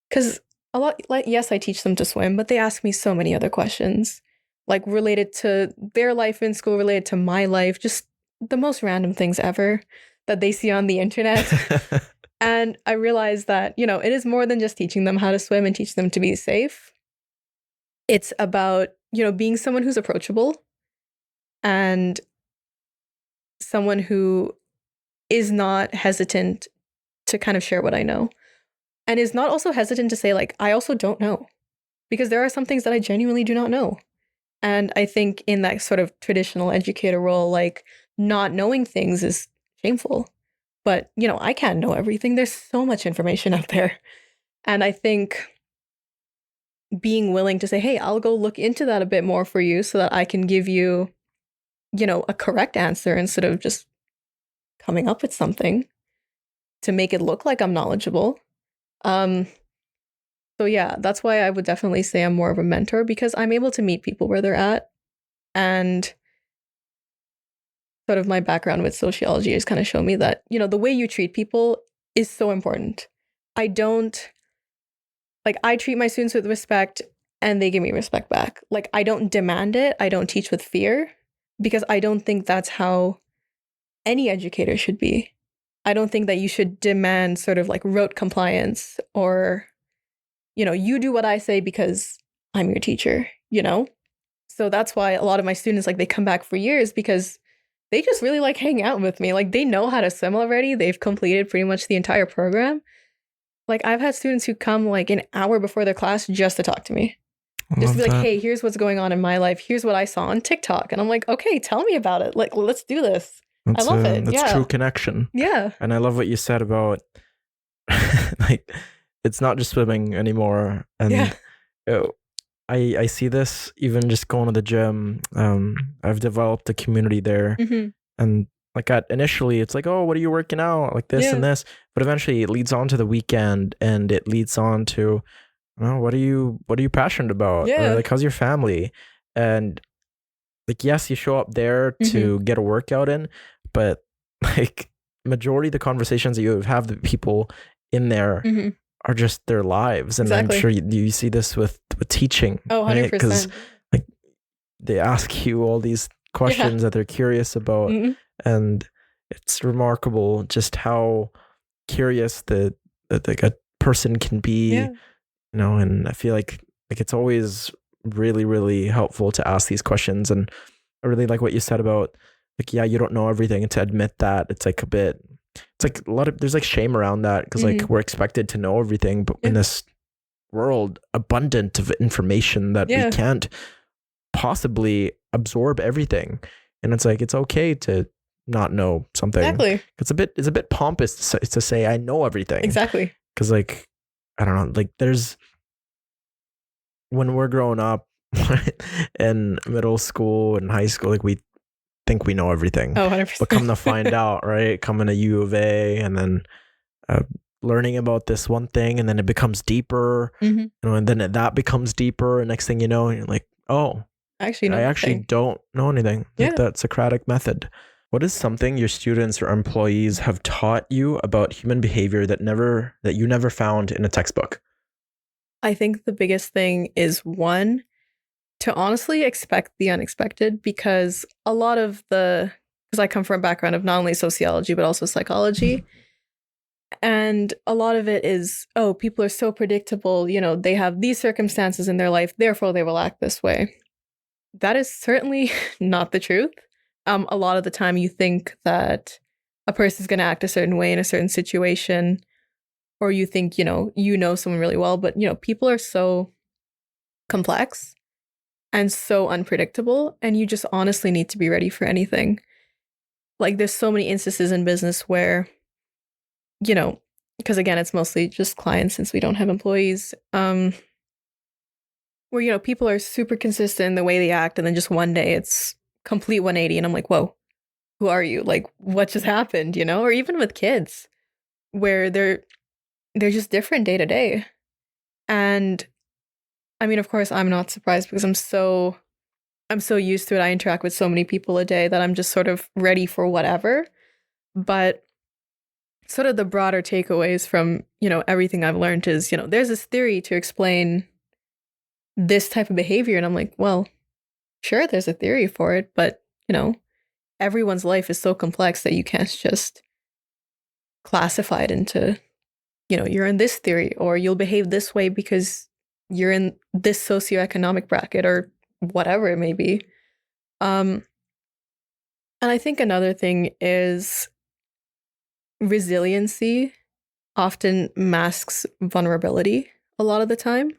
because a lot, like, yes, I teach them to swim, but they ask me so many other questions, like related to their life in school, related to my life, just the most random things ever that they see on the internet. And I realized that, it is more than just teaching them how to swim and teach them to be safe. It's about, being someone who's approachable and someone who is not hesitant to kind of share what I know, and is not also hesitant to say, like, I also don't know, because there are some things that I genuinely do not know. And I think in that sort of traditional educator role, like, not knowing things is shameful. But, I can't know everything. There's so much information out there. And I think being willing to say, hey, I'll go look into that a bit more for you so that I can give you, a correct answer instead of just coming up with something to make it look like I'm knowledgeable. So yeah, that's why I would definitely say I'm more of a mentor, because I'm able to meet people where they're at. And sort of my background with sociology has kind of shown me that, the way you treat people is so important. I treat my students with respect and they give me respect back. Like, I don't demand it. I don't teach with fear, because I don't think that's how any educator should be. I don't think that you should demand sort of like rote compliance or, you do what I say because I'm your teacher, So that's why a lot of my students, like, they come back for years because they just really like hanging out with me. Like, they know how to swim already. They've completed pretty much the entire program. Like, I've had students who come like an hour before their class just to talk to me. Just to be like, hey, here's what's going on in my life. Here's what I saw on TikTok. And I'm like, okay, tell me about it. Like, let's do this. I love it. That's true connection. Yeah. And I love what you said about like, it's not just swimming anymore. And I see this even just going to the gym. I've developed a community there. Mm-hmm. And like, initially it's like, oh, what are you working out? Like this and this. But eventually it leads on to the weekend, and it leads on to, what are you passionate about? Yeah. Or like, how's your family? And like, yes, you show up there to get a workout in, but like, majority of the conversations that you have the people in there are just their lives. And I'm sure you see this with teaching. Oh, 100%. Right? Because like, they ask you all these questions that they're curious about. And it's remarkable just how curious that like a person can be, and I feel like it's always really, really helpful to ask these questions. And I really like what you said about, like, yeah, you don't know everything, and to admit that, it's like a lot of, there's like shame around that, because like, we're expected to know everything, but in this world abundant of information that we can't possibly absorb everything, and it's like, it's okay to not know something. Exactly. It's a bit pompous to say I know everything. Exactly. Because like, I don't know, like, there's, when we're growing up in middle school and high school, like, we think we know everything. Oh, 100%. But come to find out, right? Coming to U of A, and then learning about this one thing, and then it becomes deeper, and then that becomes deeper, and next thing you know, you're like, oh, I actually don't know anything. Like, that Socratic method. What is something your students or employees have taught you about human behavior that you never found in a textbook? I think the biggest thing is, one, to honestly expect the unexpected, because because I come from a background of not only sociology, but also psychology. And a lot of it is, oh, people are so predictable, they have these circumstances in their life, therefore they will act this way. That is certainly not the truth. A lot of the time you think that a person's going to act a certain way in a certain situation, or you think, you know someone really well, but, people are so complex and so unpredictable, and you just honestly need to be ready for anything. Like, there's so many instances in business where, because again, it's mostly just clients since we don't have employees, where, people are super consistent in the way they act, and then just one day it's complete 180, and I'm like, whoa, who are you? Like, what just happened, Or even with kids, where they're just different day to day. And I mean, of course, I'm not surprised because I'm so used to it. I interact with so many people a day that I'm just sort of ready for whatever. But sort of the broader takeaways from, everything I've learned is, there's this theory to explain this type of behavior. And I'm like, well, sure, there's a theory for it, but, everyone's life is so complex that you can't just classify it into, you're in this theory, or you'll behave this way because you're in this socioeconomic bracket, or whatever it may be. And I think another thing is resiliency often masks vulnerability a lot of the time,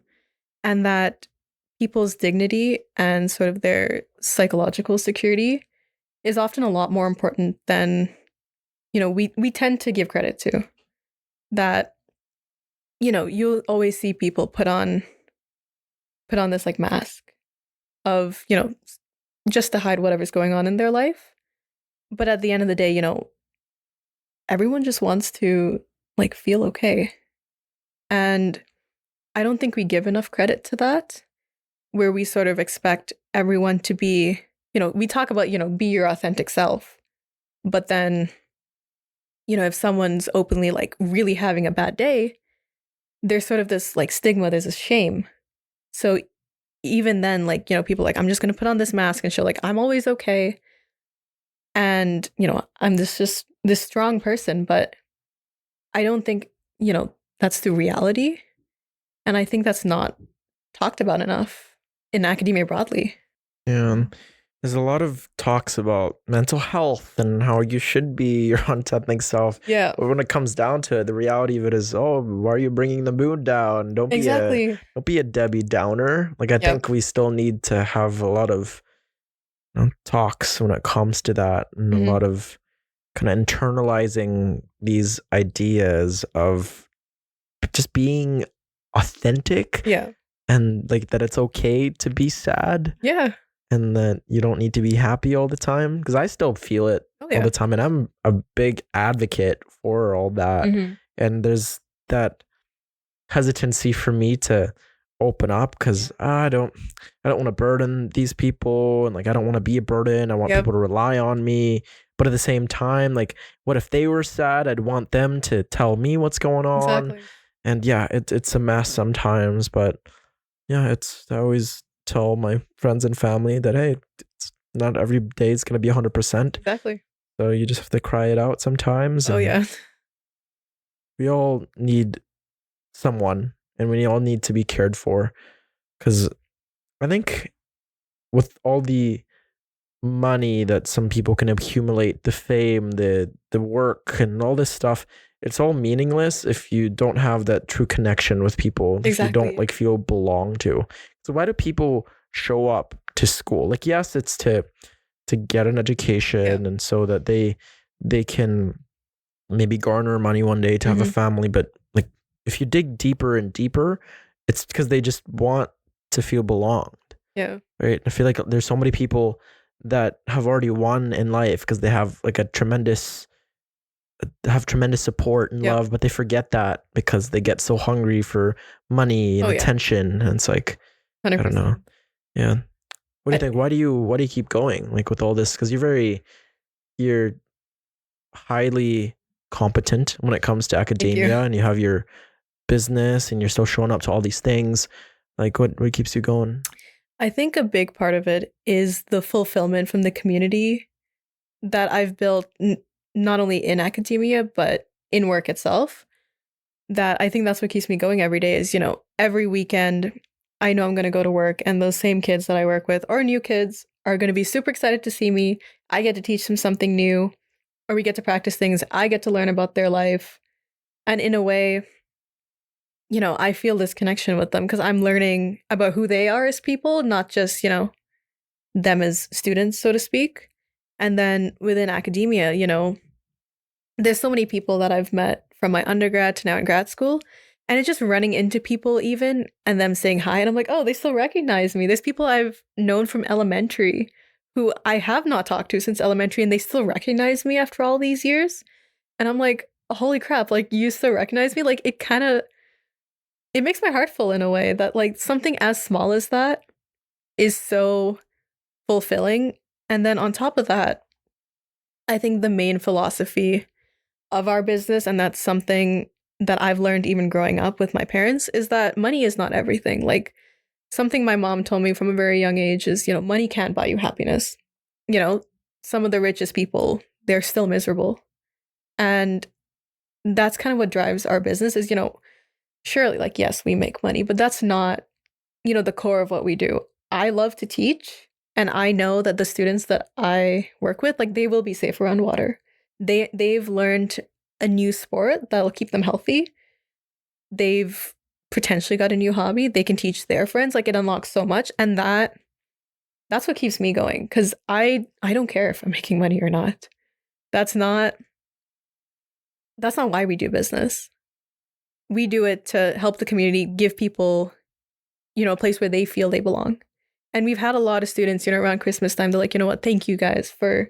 and that people's dignity and sort of their psychological security is often a lot more important than, we tend to give credit to. That, you'll always see people put on this like mask of, just to hide whatever's going on in their life. But at the end of the day, everyone just wants to like feel okay. And I don't think we give enough credit to that, where we sort of expect everyone to be, we talk about, be your authentic self. But then, if someone's openly like really having a bad day, there's sort of this like stigma, there's this shame. So even then, like, people are like, I'm just going to put on this mask and show like I'm always okay. And, I'm just this strong person, but I don't think, that's the reality. And I think that's not talked about enough in academia broadly. Yeah. There's a lot of talks about mental health and how you should be your authentic self. Yeah, But when it comes down to it, the reality of it is, oh, why are you bringing the mood down? exactly. Don't be a Debbie Downer. Like I Yep. think we still need to have a lot of talks when it comes to that, and a lot of kind of internalizing these ideas of just being authentic, Yeah. and like that it's okay to be sad, Yeah. and that you don't need to be happy all the time, because I still feel it Oh, all yeah. the time, and I'm a big advocate for all that. And there's that hesitancy for me to open up because I don't want to burden these people, and like I don't want to be a burden. I want Yep. people to rely on me, but at the same time, like what if they were sad? I'd want them to tell me what's going on. Exactly. And yeah, it's a mess sometimes, but yeah, I always tell my friends and family that hey, it's not every day is gonna be 100%. Exactly. So you just have to cry it out sometimes. Oh, And yeah. we all need someone, and we all need to be cared for, because I think with all the money that some people can accumulate, the fame, the work, and all this stuff, it's all meaningless if you don't have that true connection with people. If you don't Exactly. like feel belong to. So why do people show up to school? Like yes, it's to get an education, and so that they can maybe garner money one day to have a family. But like if you dig deeper and deeper, it's because they just want to feel belonged. Yeah. Right. I feel like there's so many people that have already won in life because they have like tremendous support and Yep. love, but they forget that because they get so hungry for money and Oh, yeah. attention. And it's like, I don't 100%. know. Yeah. What do you I- think? Why do you keep going like with all this? Because you're highly competent when it comes to Thank you. academia, and you have your business and you're still showing up to all these things. Like what keeps you going? I think a big part of it is the fulfillment from the community that I've built, not only in academia, but in work itself. That I think that's what keeps me going every day is, every weekend, I know I'm going to go to work, and those same kids that I work with or new kids are going to be super excited to see me. I get to teach them something new, or we get to practice things. I get to learn about their life. And in a way, I feel this connection with them because I'm learning about who they are as people, not just, them as students, so to speak. And then within academia, there's so many people that I've met from my undergrad to now in grad school And it's just running into people even and them saying hi. And I'm like, oh, they still recognize me. There's people I've known from elementary who I have not talked to since elementary and they still recognize me after all these years. And I'm like, holy crap, like you still recognize me? Like it makes my heart full in a way that like something as small as that is so fulfilling. And then on top of that, I think the main philosophy of our business, and that's something that I've learned even growing up with my parents, is that money is not everything. Like something my mom told me from a very young age is, money can't buy you happiness. You know, some of the richest people, they're still miserable. And that's kind of what drives our business is, surely like, yes, we make money, but that's not, the core of what we do. I love to teach. And I know that the students that I work with, like they will be safe around water. They've learned a new sport that'll keep them healthy. They've potentially got a new hobby. They can teach their friends. Like it unlocks so much. And that's what keeps me going. Because I don't care if I'm making money or not. That's not why we do business. We do it to help the community, give people, a place where they feel they belong. And we've had a lot of students, around Christmas time, they're like, you know what, thank you guys for,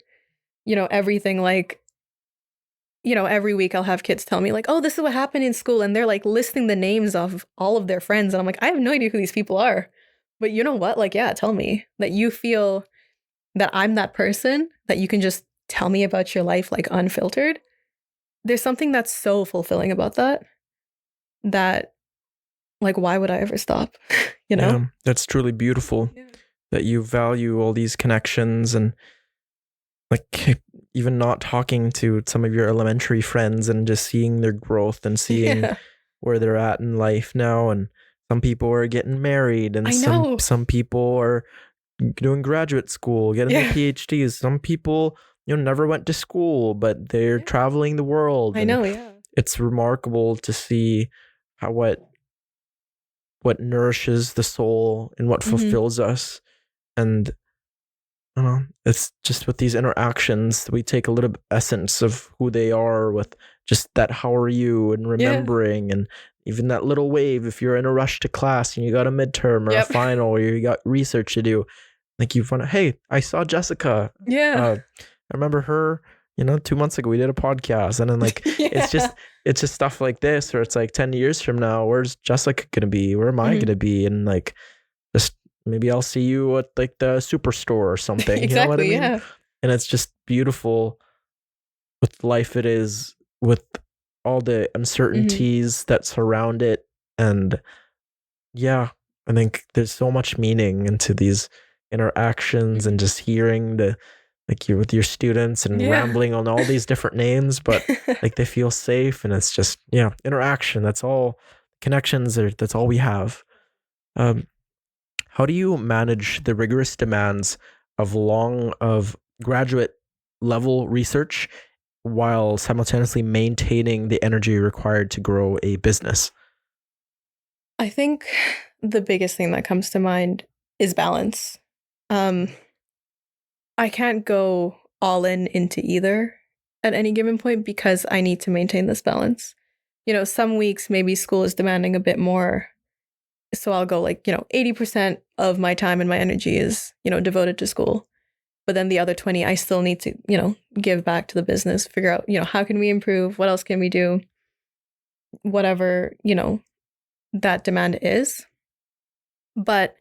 everything. Like, every week I'll have kids tell me like, oh, this is what happened in school. And they're like listing the names of all of their friends. And I'm like, I have no idea who these people are. But you know what? Like, yeah, tell me that you feel that I'm that person, that you can just tell me about your life like unfiltered. There's something that's so fulfilling about that like, why would I ever stop? Yeah, that's truly beautiful. Yeah. That you value all these connections and like even not talking to some of your elementary friends and just seeing their growth and seeing where they're at in life now. And some people are getting married and some people are doing graduate school, getting their PhDs. Some people, never went to school, but they're traveling the world. I know, yeah. It's remarkable to see how what nourishes the soul and what fulfills us. And I don't know, it's just with these interactions, we take a little essence of who they are with just that how are you and remembering and even that little wave if you're in a rush to class and you got a midterm or a final or you got research to do. Like you find, hey, I saw Jessica. Yeah. I remember her, 2 months ago we did a podcast and then like it's just stuff like this or it's like 10 years from now, where's Jessica gonna be? Where am I gonna be? And like just maybe I'll see you at like the superstore or something. Exactly, you know what I mean? Yeah. And it's just beautiful with life it is, with all the uncertainties that surround it. And yeah, I think there's so much meaning into these interactions and just hearing like you're with your students and rambling on all these different names, but like they feel safe and it's just, interaction. That's all connections that's all we have. How do you manage the rigorous demands of graduate level research while simultaneously maintaining the energy required to grow a business? I think the biggest thing that comes to mind is balance. I can't go all into either at any given point because I need to maintain this balance. Some weeks maybe school is demanding a bit more. So I'll go like, 80% of my time and my energy is, devoted to school. But then the other 20, I still need to, give back to the business, figure out, how can we improve? What else can we do? Whatever, that demand is. But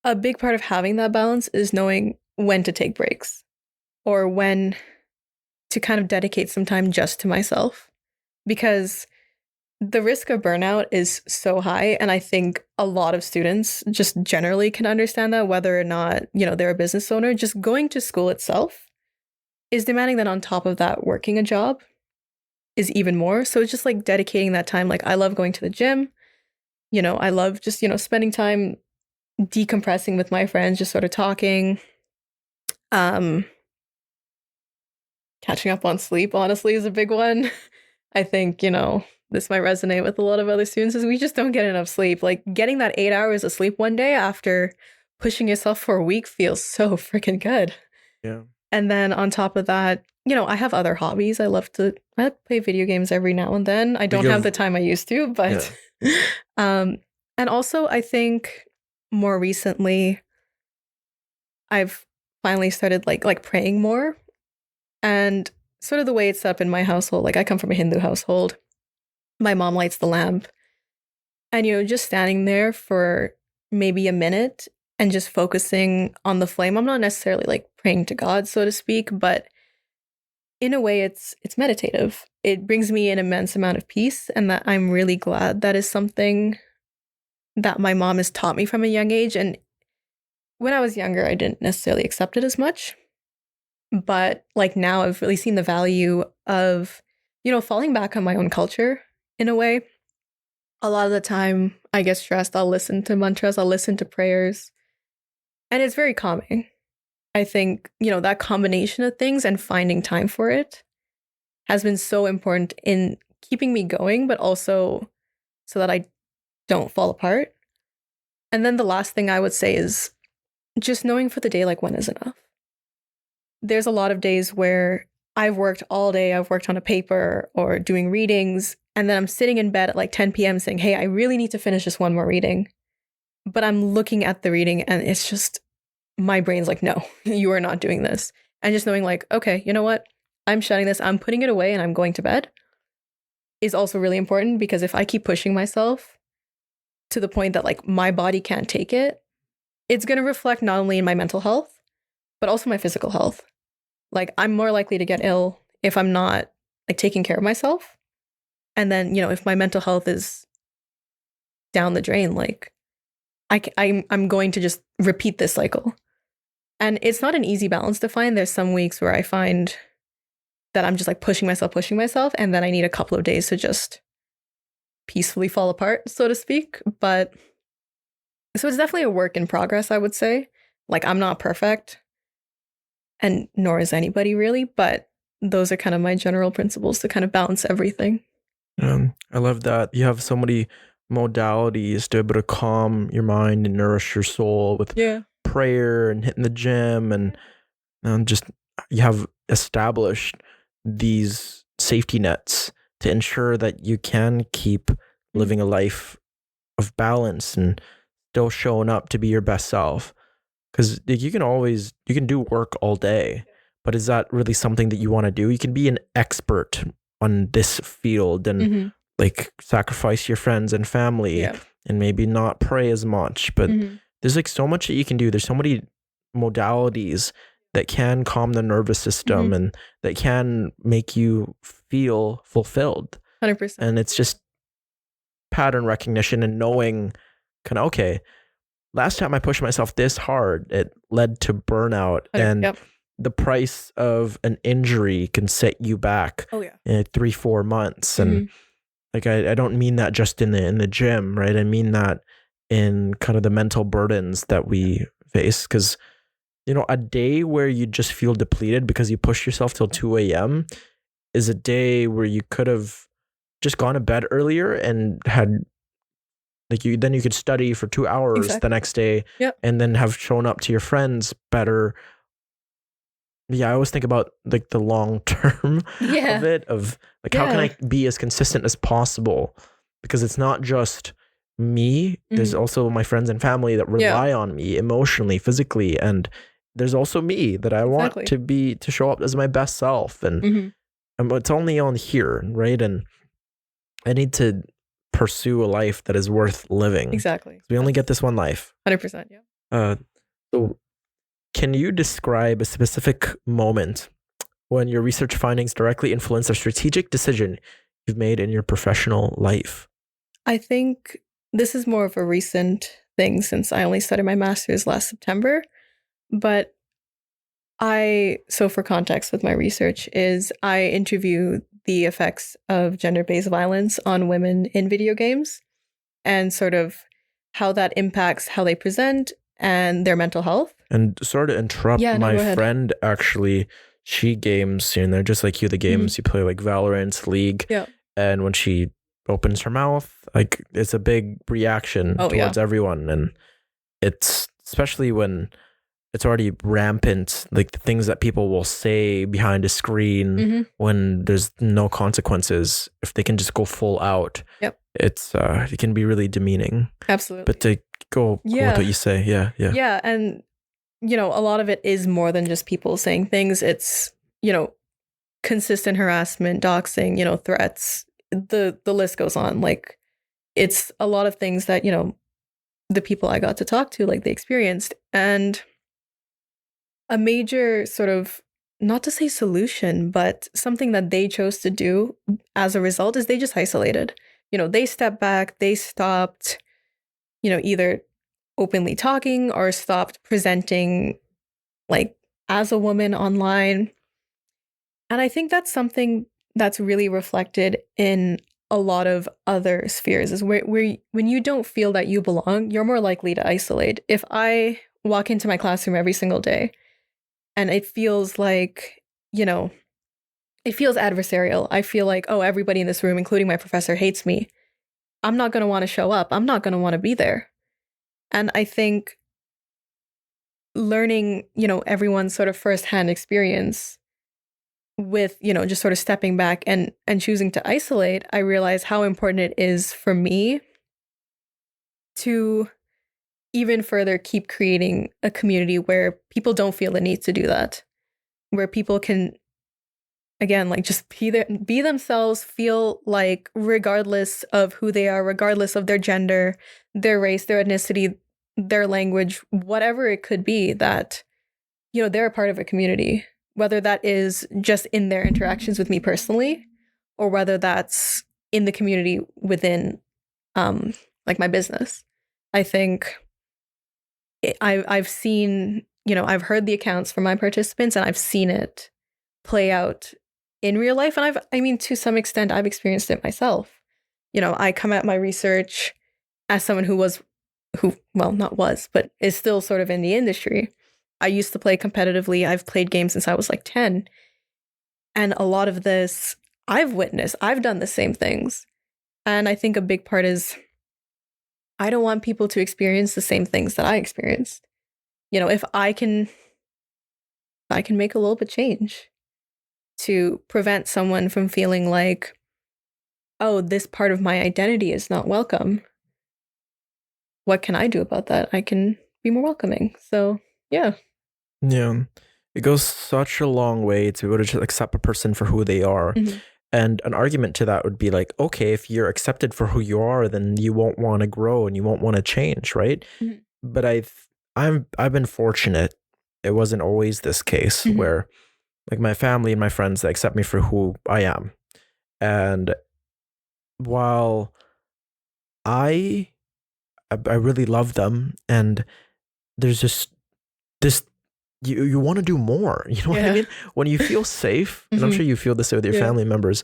a big part of having that balance is knowing when to take breaks or when to kind of dedicate some time just to myself, because the risk of burnout is so high. And I think a lot of students just generally can understand that, whether or not, they're a business owner. Just going to school itself is demanding that on top of that, working a job is even more. So it's just like dedicating that time. Like I love going to the gym. I love just, spending time decompressing with my friends, just sort of talking. Catching up on sleep, honestly, is a big one. I think, this might resonate with a lot of other students, is we just don't get enough sleep. Like getting that 8 hours of sleep one day after pushing yourself for a week feels so freaking good. Yeah. And then on top of that, I have other hobbies. I play video games every now and then. I don't have the time I used to, but um, and also, I think more recently, I've finally started like praying more, and sort of the way it's set up in my household. Like I come from a Hindu household. My mom lights the lamp, and just standing there for maybe a minute and just focusing on the flame. I'm not necessarily like praying to God, so to speak, but in a way it's meditative. It brings me an immense amount of peace, and that I'm really glad that is something that my mom has taught me from a young age. And when I was younger, I didn't necessarily accept it as much, but like now I've really seen the value of falling back on my own culture in a way. A lot of the time I get stressed, I'll listen to mantras, I'll listen to prayers, and it's very calming. I think that combination of things and finding time for it has been so important in keeping me going, but also so that I don't fall apart. And then the last thing I would say is just knowing for the day, like, when is enough? There's a lot of days where I've worked all day, I've worked on a paper or doing readings, and then I'm sitting in bed at like 10 p.m. saying, hey, I really need to finish this one more reading. But I'm looking at the reading and it's just, my brain's like, no, you are not doing this. And just knowing like, okay, you know what? I'm shutting this, I'm putting it away, and I'm going to bed is also really important, because if I keep pushing myself to the point that like my body can't take it, it's going to reflect not only in my mental health, but also my physical health. Like I'm more likely to get ill if I'm not like taking care of myself. And then, if my mental health is down the drain, like I'm going to just repeat this cycle. And it's not an easy balance to find. There's some weeks where I find that I'm just like pushing myself, and then I need a couple of days to just peacefully fall apart, so to speak. But so it's definitely a work in progress, I would say. Like I'm not perfect, and nor is anybody really, but those are kind of my general principles to kind of balance everything. I love that you have so many modalities to be able to calm your mind and nourish your soul with prayer and hitting the gym, and just you have established these safety nets to ensure that you can keep living a life of balance and still showing up to be your best self. Because you can do work all day, but is that really something that you want to do? You can be an expert on this field and like sacrifice your friends and family and maybe not pray as much, but there's like so much that you can do. There's so many modalities that can calm the nervous system and that can make you feel fulfilled. 100%. And it's just pattern recognition and knowing kind of, okay, last time I pushed myself this hard, it led to burnout, and the price of an injury can set you back in 3-4 months. And like, I don't mean that just in the gym, right? I mean that in kind of the mental burdens that we face. Because, a day where you just feel depleted because you pushed yourself till 2 a.m. is a day where you could have just gone to bed earlier and had then you could study for 2 hours the next day and then have shown up to your friends better. I always think about like the long term of it, of like, how can I be as consistent as possible? Because it's not just me. There's also my friends and family that rely on me emotionally, physically. And there's also me that I want to show up as my best self. And it's only on here, right? And I need to pursue a life that is worth living. Exactly. We only get this one life. 100%. So can you describe a specific moment when your research findings directly influence a strategic decision you've made in your professional life? I think this is more of a recent thing, since I only started my master's last September. But so for context with my research, is I interview the effects of gender-based violence on women in video games and sort of how that impacts how they present and their mental health. And sort of interrupt, my friend actually, she games, they're just like you, the games you play, like Valorant, League. And when she opens her mouth, like, it's a big reaction towards everyone. And it's especially when it's already rampant, like the things that people will say behind a screen when there's no consequences, if they can just go full out. it can be really demeaning. Absolutely. But to go with Yeah. what you say, yeah. Yeah. And, a lot of it is more than just people saying things. It's, consistent harassment, doxing, threats. The list goes on. Like, it's a lot of things that, the people I got to talk to, like, they experienced. And a major sort of, not to say solution, but something that they chose to do as a result is they just isolated. They stepped back, they stopped, either openly talking or stopped presenting like as a woman online. And I think that's something that's really reflected in a lot of other spheres is where when you don't feel that you belong, you're more likely to isolate. If I walk into my classroom every single day and it feels like, it feels adversarial. I feel like, oh, everybody in this room, including my professor, hates me. I'm not going to want to show up. I'm not going to want to be there. And I think learning, everyone's sort of firsthand experience with, just sort of stepping back and choosing to isolate, I realize how important it is for me to even further keep creating a community where people don't feel the need to do that, where people can, again, like, just be themselves, feel like, regardless of who they are, regardless of their gender, their race, their ethnicity, their language, whatever it could be, that, they're a part of a community, whether that is just in their interactions with me personally, or whether that's in the community within, like, my business. I think I've seen, I've heard the accounts from my participants, and I've seen it play out in real life. And I mean, to some extent, I've experienced it myself. I come at my research as someone well, not was, but is still sort of in the industry. I used to play competitively. I've played games since I was like 10. And a lot of this I've witnessed. I've done the same things. And I think a big part is I don't want people to experience the same things that I experienced. If I can make a little bit change to prevent someone from feeling like, oh, this part of my identity is not welcome, what can I do about that? I can be more welcoming. So, yeah. Yeah. It goes such a long way to be able to just accept a person for who they are. Mhm. And an argument to that would be like, okay, if you're accepted for who you are, then you won't want to grow and you won't want to change, right? Mhm. But I've been fortunate. It wasn't always this case Mhm. where, like, my family and my friends, they accept me for who I am. And while I really love them, and there's just this, you want to do more. You know what I Yeah. mean? When you feel safe, and I'm Mhm. sure you feel this with your Yeah. family members,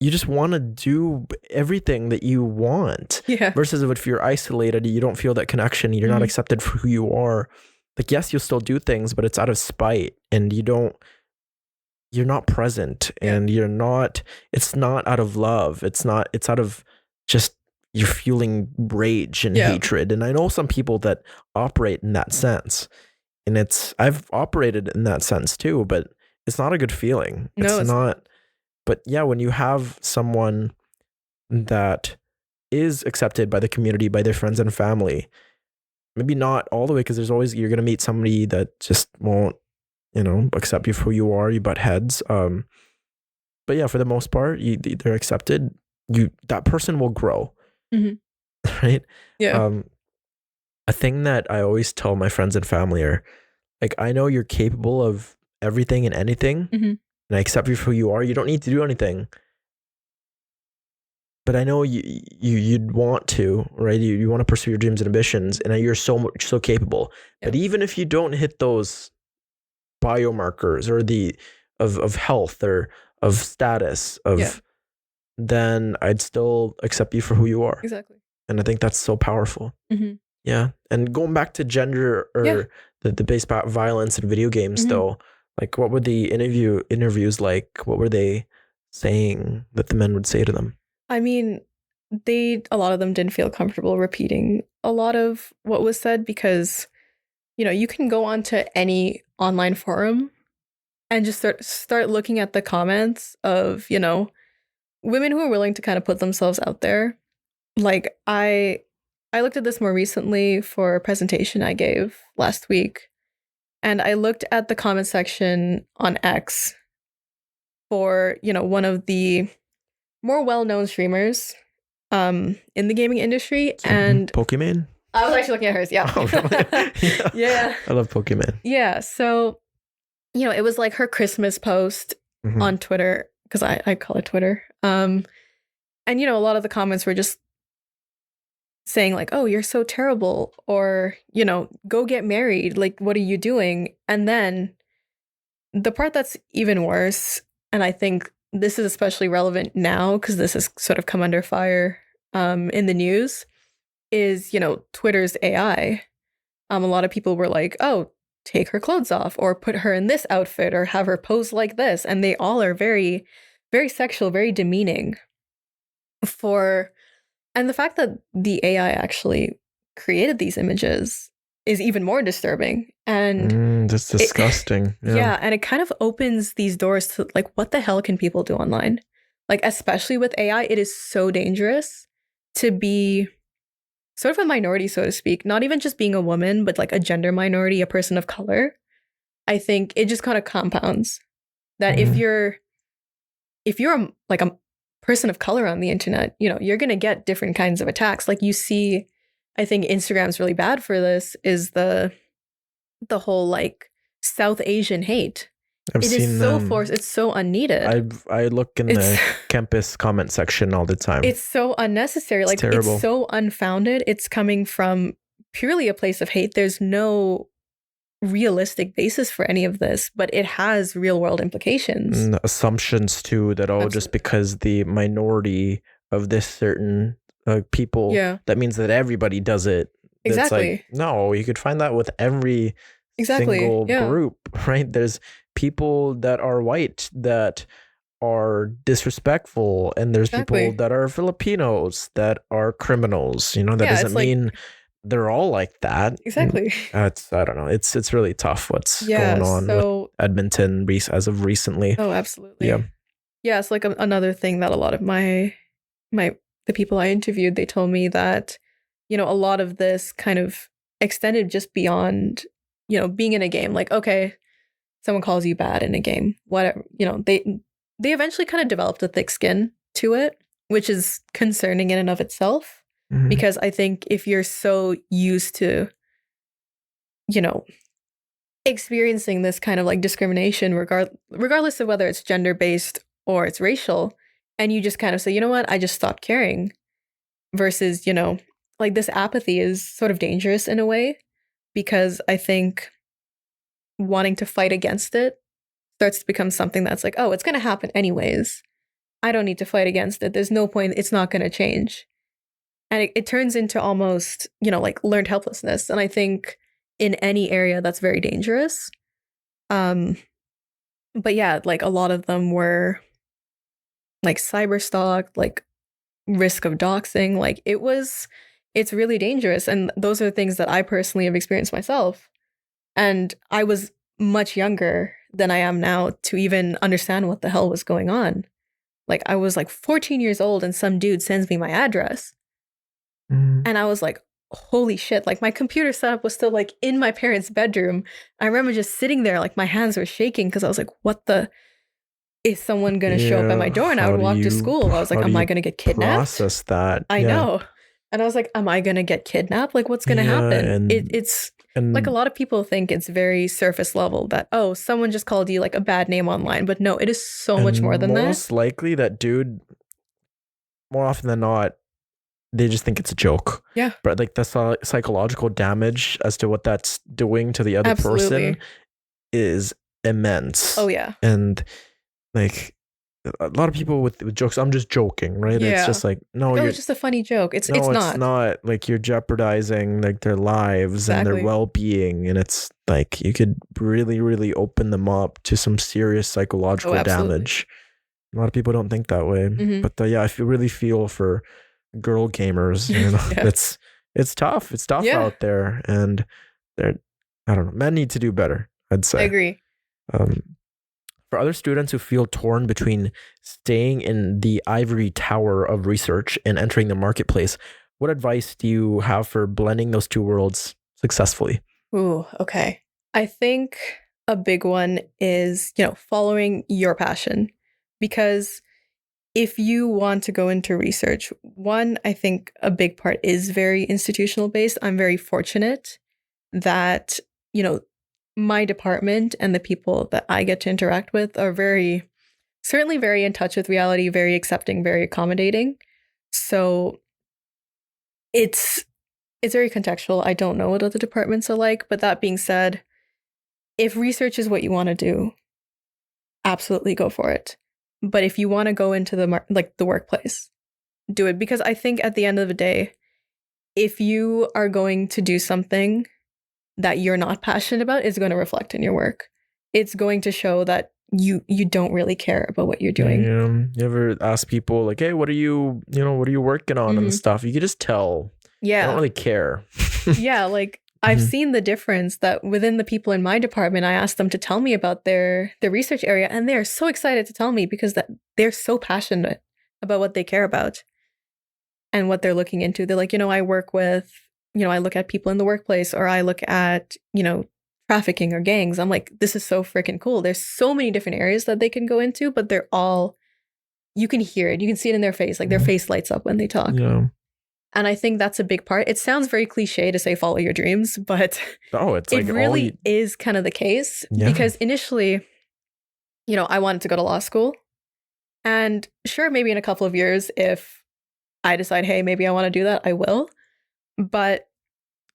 you just want to do everything that you want. Yeah. Versus if you're isolated, you don't feel that connection, you're not Mhm. accepted for who you are. Like, yes, you'll still do things, but it's out of spite, and you're not present, Yeah. and it's not out of love. It's out of just, you're feeling rage and Yeah. hatred. And I know some people that operate in that sense. And I've operated in that sense too, but it's not a good feeling. No, it's not. But yeah, when you have someone that is accepted by the community, by their friends and family, maybe not all the way, because you're going to meet somebody that just won't, accept you for who you are, you butt heads. But yeah, for the most part, they're accepted. That person will grow, Mhm. right? Yeah. A thing that I always tell my friends and family are, like, I know you're capable of everything and anything, Mhm. and I accept you for who you are. You don't need to do anything. But I know you'd want to, right? You want to pursue your dreams and ambitions, and you're so capable. Yeah. But even if you don't hit those biomarkers or of health or of status Yeah. then I'd still accept you for who you are. Exactly. And I think that's so powerful. Mhm. Yeah. And going back to gender or Yeah. the base violence in video games, Mhm. though, like, what were the interviews like? What were they saying that the men would say to them? I mean, a lot of them didn't feel comfortable repeating a lot of what was said because, you can go onto any online forum and just start looking at the comments of, women who are willing to kind of put themselves out there. Like I looked at this more recently for a presentation I gave last week, and I looked at the comment section on X for, one of the more well-known streamers in the gaming industry. And Pokemon? I was actually looking at hers, yeah. Oh, really? Yeah. Yeah. I love Pokemon. Yeah, so, it was like her Christmas post on Twitter, because I call it Twitter. And, a lot of the comments were just saying like, oh, you're so terrible, or, go get married. Like, what are you doing? And then the part that's even worse, and I think this is especially relevant now because this has sort of come under fire in the news, is, Twitter's AI. A lot of people were like, oh, take her clothes off, or put her in this outfit, or have her pose like this. And they all are very, very sexual, very demeaning and the fact that the AI actually created these images is even more disturbing. And that's disgusting. Yeah, and it kind of opens these doors to like, what the hell can people do online? Like, especially with AI, it is so dangerous to be sort of a minority, so to speak, not even just being a woman, but like a gender minority, a person of color. I think it just kind of compounds that if you're like a person of color on the internet, you're going to get different kinds of attacks. Like you see, I think Instagram's really bad for this, is the whole like South Asian hate. It is so forced. It's so unneeded. I look in the campus comment section all the time. It's so unnecessary. Like it's so unfounded. It's coming from purely a place of hate. There's no realistic basis for any of this, but it has real world implications. And assumptions too, that just because the minority of this certain people, that means that everybody does it. Exactly. It's like, no, you could find that with every single group, right? There's people that are white that are disrespectful, and there's people that are Filipinos that are criminals. That doesn't mean they're all like that. Exactly. I don't know. It's really tough what's going on with Edmonton as of recently. Oh, absolutely. Yeah. Yeah, it's like another thing that a lot of the people I interviewed, they told me that, a lot of this kind of extended just beyond, being in a game. Like, okay, someone calls you bad in a game, whatever, they eventually kind of developed a thick skin to it, which is concerning in and of itself. Because I think if you're so used to, experiencing this kind of like discrimination, regardless of whether it's gender-based or it's racial, and you just kind of say, you know what, I just stopped caring, versus, like this apathy is sort of dangerous in a way, because I think wanting to fight against it starts to become something that's like, oh, it's going to happen anyways. I don't need to fight against it. There's no point. It's not going to change. And it turns into almost, like learned helplessness. And I think in any area that's very dangerous. But yeah, like a lot of them were like cyber stalked, like risk of doxing. Like it's really dangerous. And those are things that I personally have experienced myself. And I was much younger than I am now to even understand what the hell was going on. Like I was like 14 years old and some dude sends me my address. And I was like, holy shit. Like my computer setup was still like in my parents' bedroom. I remember just sitting there, like my hands were shaking because I was like, is someone going to show up at my door? And I would walk to school. I was like, am I going to get kidnapped? Process that. I know. And I was like, am I going to get kidnapped? Like what's going to happen? It's like a lot of people think it's very surface level that, oh, someone just called you like a bad name online. But no, it is so much more than that. Most likely that dude, more often than not, they just think it's a joke. Yeah. But like the psychological damage as to what that's doing to the other person is immense. Oh, yeah. And like a lot of people with jokes, I'm just joking, right? Yeah. It's just like, no, it's just a funny joke. It's not. Like you're jeopardizing like their lives and their well-being. And it's like you could really, really open them up to some serious psychological damage. A lot of people don't think that way. But yeah, I really feel for girl gamers, it's tough. It's tough out there, and I don't know. Men need to do better, I'd say. I agree. For other students who feel torn between staying in the ivory tower of research and entering the marketplace, what advice do you have for blending those two worlds successfully? Ooh, okay. I think a big one is, following your passion. Because if you want to go into research, one, I think a big part is very institutional based. I'm very fortunate that, my department and the people that I get to interact with are certainly very in touch with reality, very accepting, very accommodating. So it's very contextual. I don't know what other departments are like, but that being said, if research is what you want to do, absolutely go for it. But if you want to go into the workplace, do it, because I think at the end of the day, if you are going to do something that you're not passionate about, it's going to reflect in your work. It's going to show that you don't really care about what you're doing. Yeah. You ever ask people like, hey, what are you working on and stuff? You can just tell. Yeah. I don't really care. Yeah, like I've seen the difference that within the people in my department, I asked them to tell me about their research area, and they're so excited to tell me because they're so passionate about what they care about and what they're looking into. They're like, I work with, I look at people in the workplace, or I look at, trafficking or gangs. I'm like, this is so freaking cool. There's so many different areas that they can go into, but they're all, you can hear it. You can see it in their face. Like their face lights up when they talk. Yeah. And I think that's a big part. It sounds very cliche to say follow your dreams, but it's it really is kind of the case. Yeah. Because initially, I wanted to go to law school. And sure, maybe in a couple of years, if I decide, hey, maybe I want to do that, I will. But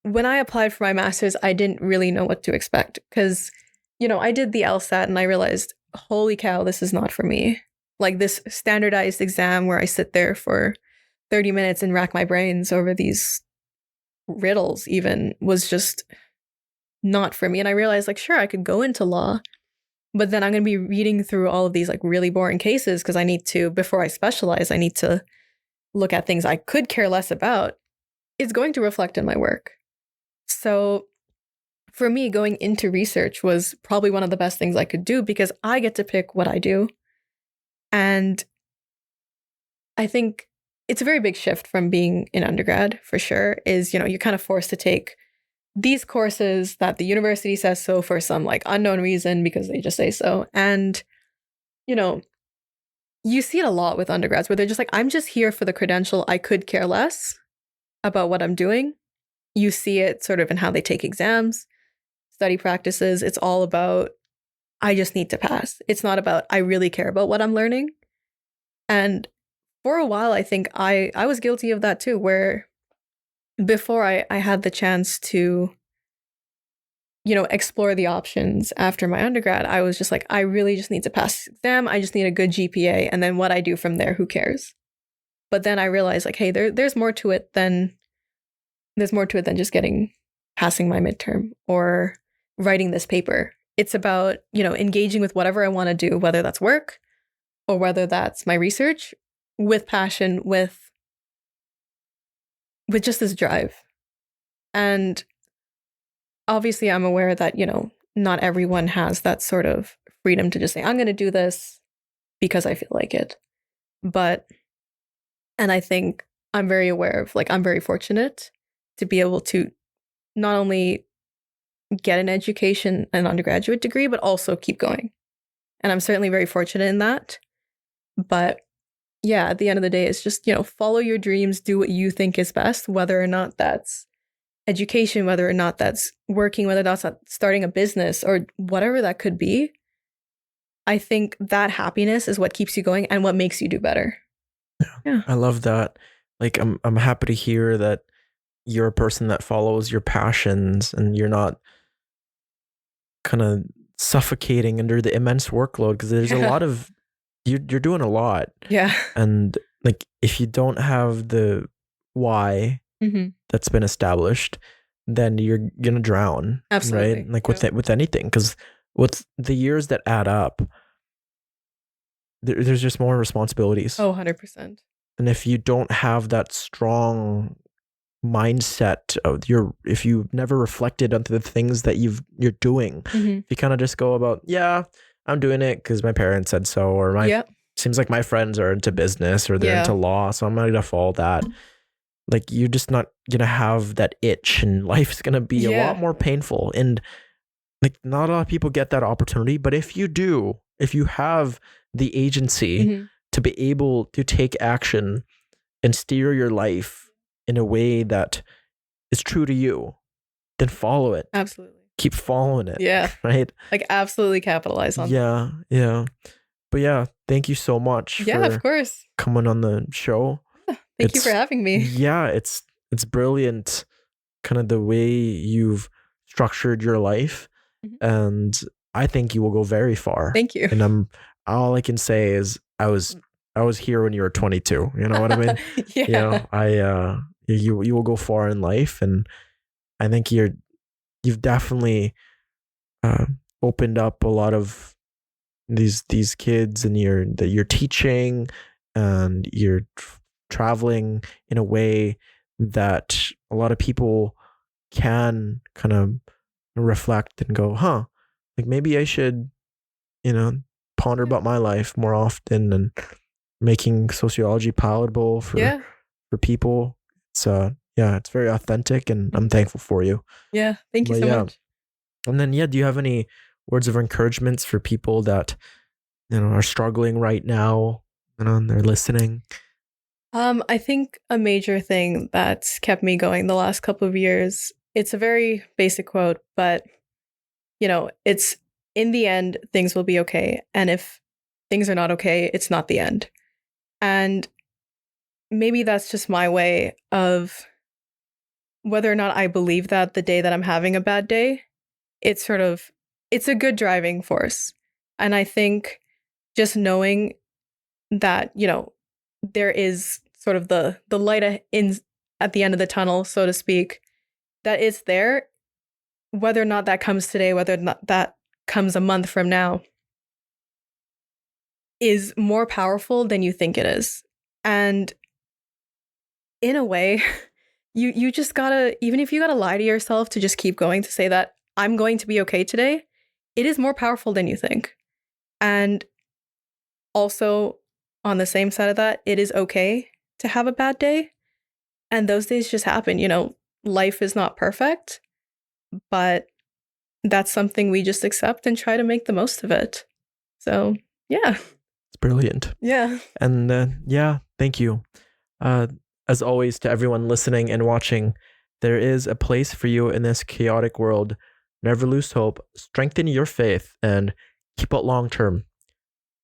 when I applied for my master's, I didn't really know what to expect because, I did the LSAT and I realized, holy cow, this is not for me. Like this standardized exam where I sit there for 30 minutes and rack my brains over these riddles even was just not for me. And I realized, like, sure, I could go into law, but then I'm going to be reading through all of these like really boring cases because I need to, before I specialize, I need to look at things I could care less about. It's going to reflect in my work. So for me, going into research was probably one of the best things I could do because I get to pick what I do. And I think it's a very big shift from being an undergrad, for sure, is, you're kind of forced to take these courses that the university says so for some like unknown reason because they just say so. And, you see it a lot with undergrads where they're just like, I'm just here for the credential. I could care less about what I'm doing. You see it sort of in how they take exams, study practices. It's all about, I just need to pass. It's not about, I really care about what I'm learning. And for a while, I think I was guilty of that too, where before I had the chance to, explore the options after my undergrad, I was just like, I really just need to pass this exam. I just need a good GPA. And then what I do from there, who cares? But then I realized like, hey, there's more to it than just passing my midterm or writing this paper. It's about, engaging with whatever I want to do, whether that's work or whether that's my research, with passion, with just this drive. And obviously I'm aware that, not everyone has that sort of freedom to just say, I'm going to do this because I feel like it. And I think I'm very aware of, like, I'm very fortunate to be able to not only get an education, an undergraduate degree, but also keep going. And I'm certainly very fortunate in that. But yeah, at the end of the day, it's just, follow your dreams, do what you think is best, whether or not that's education, whether or not that's working, whether that's starting a business or whatever that could be. I think that happiness is what keeps you going and what makes you do better. Yeah. I love that. Like, I'm happy to hear that you're a person that follows your passions and you're not kind of suffocating under the immense workload, because there's a lot of, you're doing a lot. Yeah. And like, if you don't have the why that's been established, then you're gonna drown. Absolutely. Right? Like with anything, because with the years that add up, there's just more responsibilities. Oh, 100%. And if you don't have that strong mindset of if you've never reflected onto the things that you're doing, if you kind of just go about, yeah, I'm doing it because my parents said so, or my Yeah. seems like my friends are into business or they're Yeah. into law, so I'm gonna follow that. Like, you're just not gonna have that itch, and life's gonna be a lot Yeah. more painful. And like, not a lot of people get that opportunity, but if you do, if you have the agency Mhm. to be able to take action and steer your life in a way that is true to you, then follow it. Absolutely. Keep following it. Yeah. Right? Like, absolutely capitalize on that. Yeah. Yeah. But yeah, thank you so much Yeah, of for course. coming on the show. Thank you for having me. Yeah, it's brilliant, kind of the way you've structured your life, Mhm. and I think you will go very far. Thank you. And all I can say is I was here when you were 22. You know what I mean? Yeah. You know, you will go far in life, and I think you've definitely opened up a lot of these kids, and you're teaching, and you're traveling in a way that a lot of people can kind of reflect and go, huh, like maybe I should, ponder about my life more often, and making sociology palatable Yeah. for people. It's yeah, it's very authentic, and I'm thankful for you. Yeah. Thank you But so yeah. much. And then, yeah, do you have any words of encouragements for people that, are struggling right now, and they're listening? I think a major thing that's kept me going the last couple of years, it's a very basic quote, but it's in the end, things will be okay. And if things are not okay, it's not the end. And maybe that's just my way of whether or not I believe that the day that I'm having a bad day, it's a good driving force. And I think just knowing that, there is sort of the light at the end of the tunnel, so to speak, that it's there, whether or not that comes today, whether or not that comes a month from now, is more powerful than you think it is. And in a way, you just gotta, even if you gotta lie to yourself to just keep going, to say that I'm going to be okay today, it is more powerful than you think. And also, on the same side of that, it is okay to have a bad day. And those days just happen. Life is not perfect, but that's something we just accept and try to make the most of it. So, yeah. It's brilliant. Yeah. And yeah, thank you. As always, to everyone listening and watching, there is a place for you in this chaotic world. Never lose hope, strengthen your faith, and keep it long term.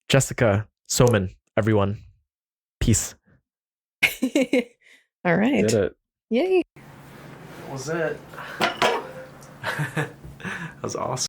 Jessica, Soman, everyone, peace. All right. Did it. Yay. That was it. That was awesome.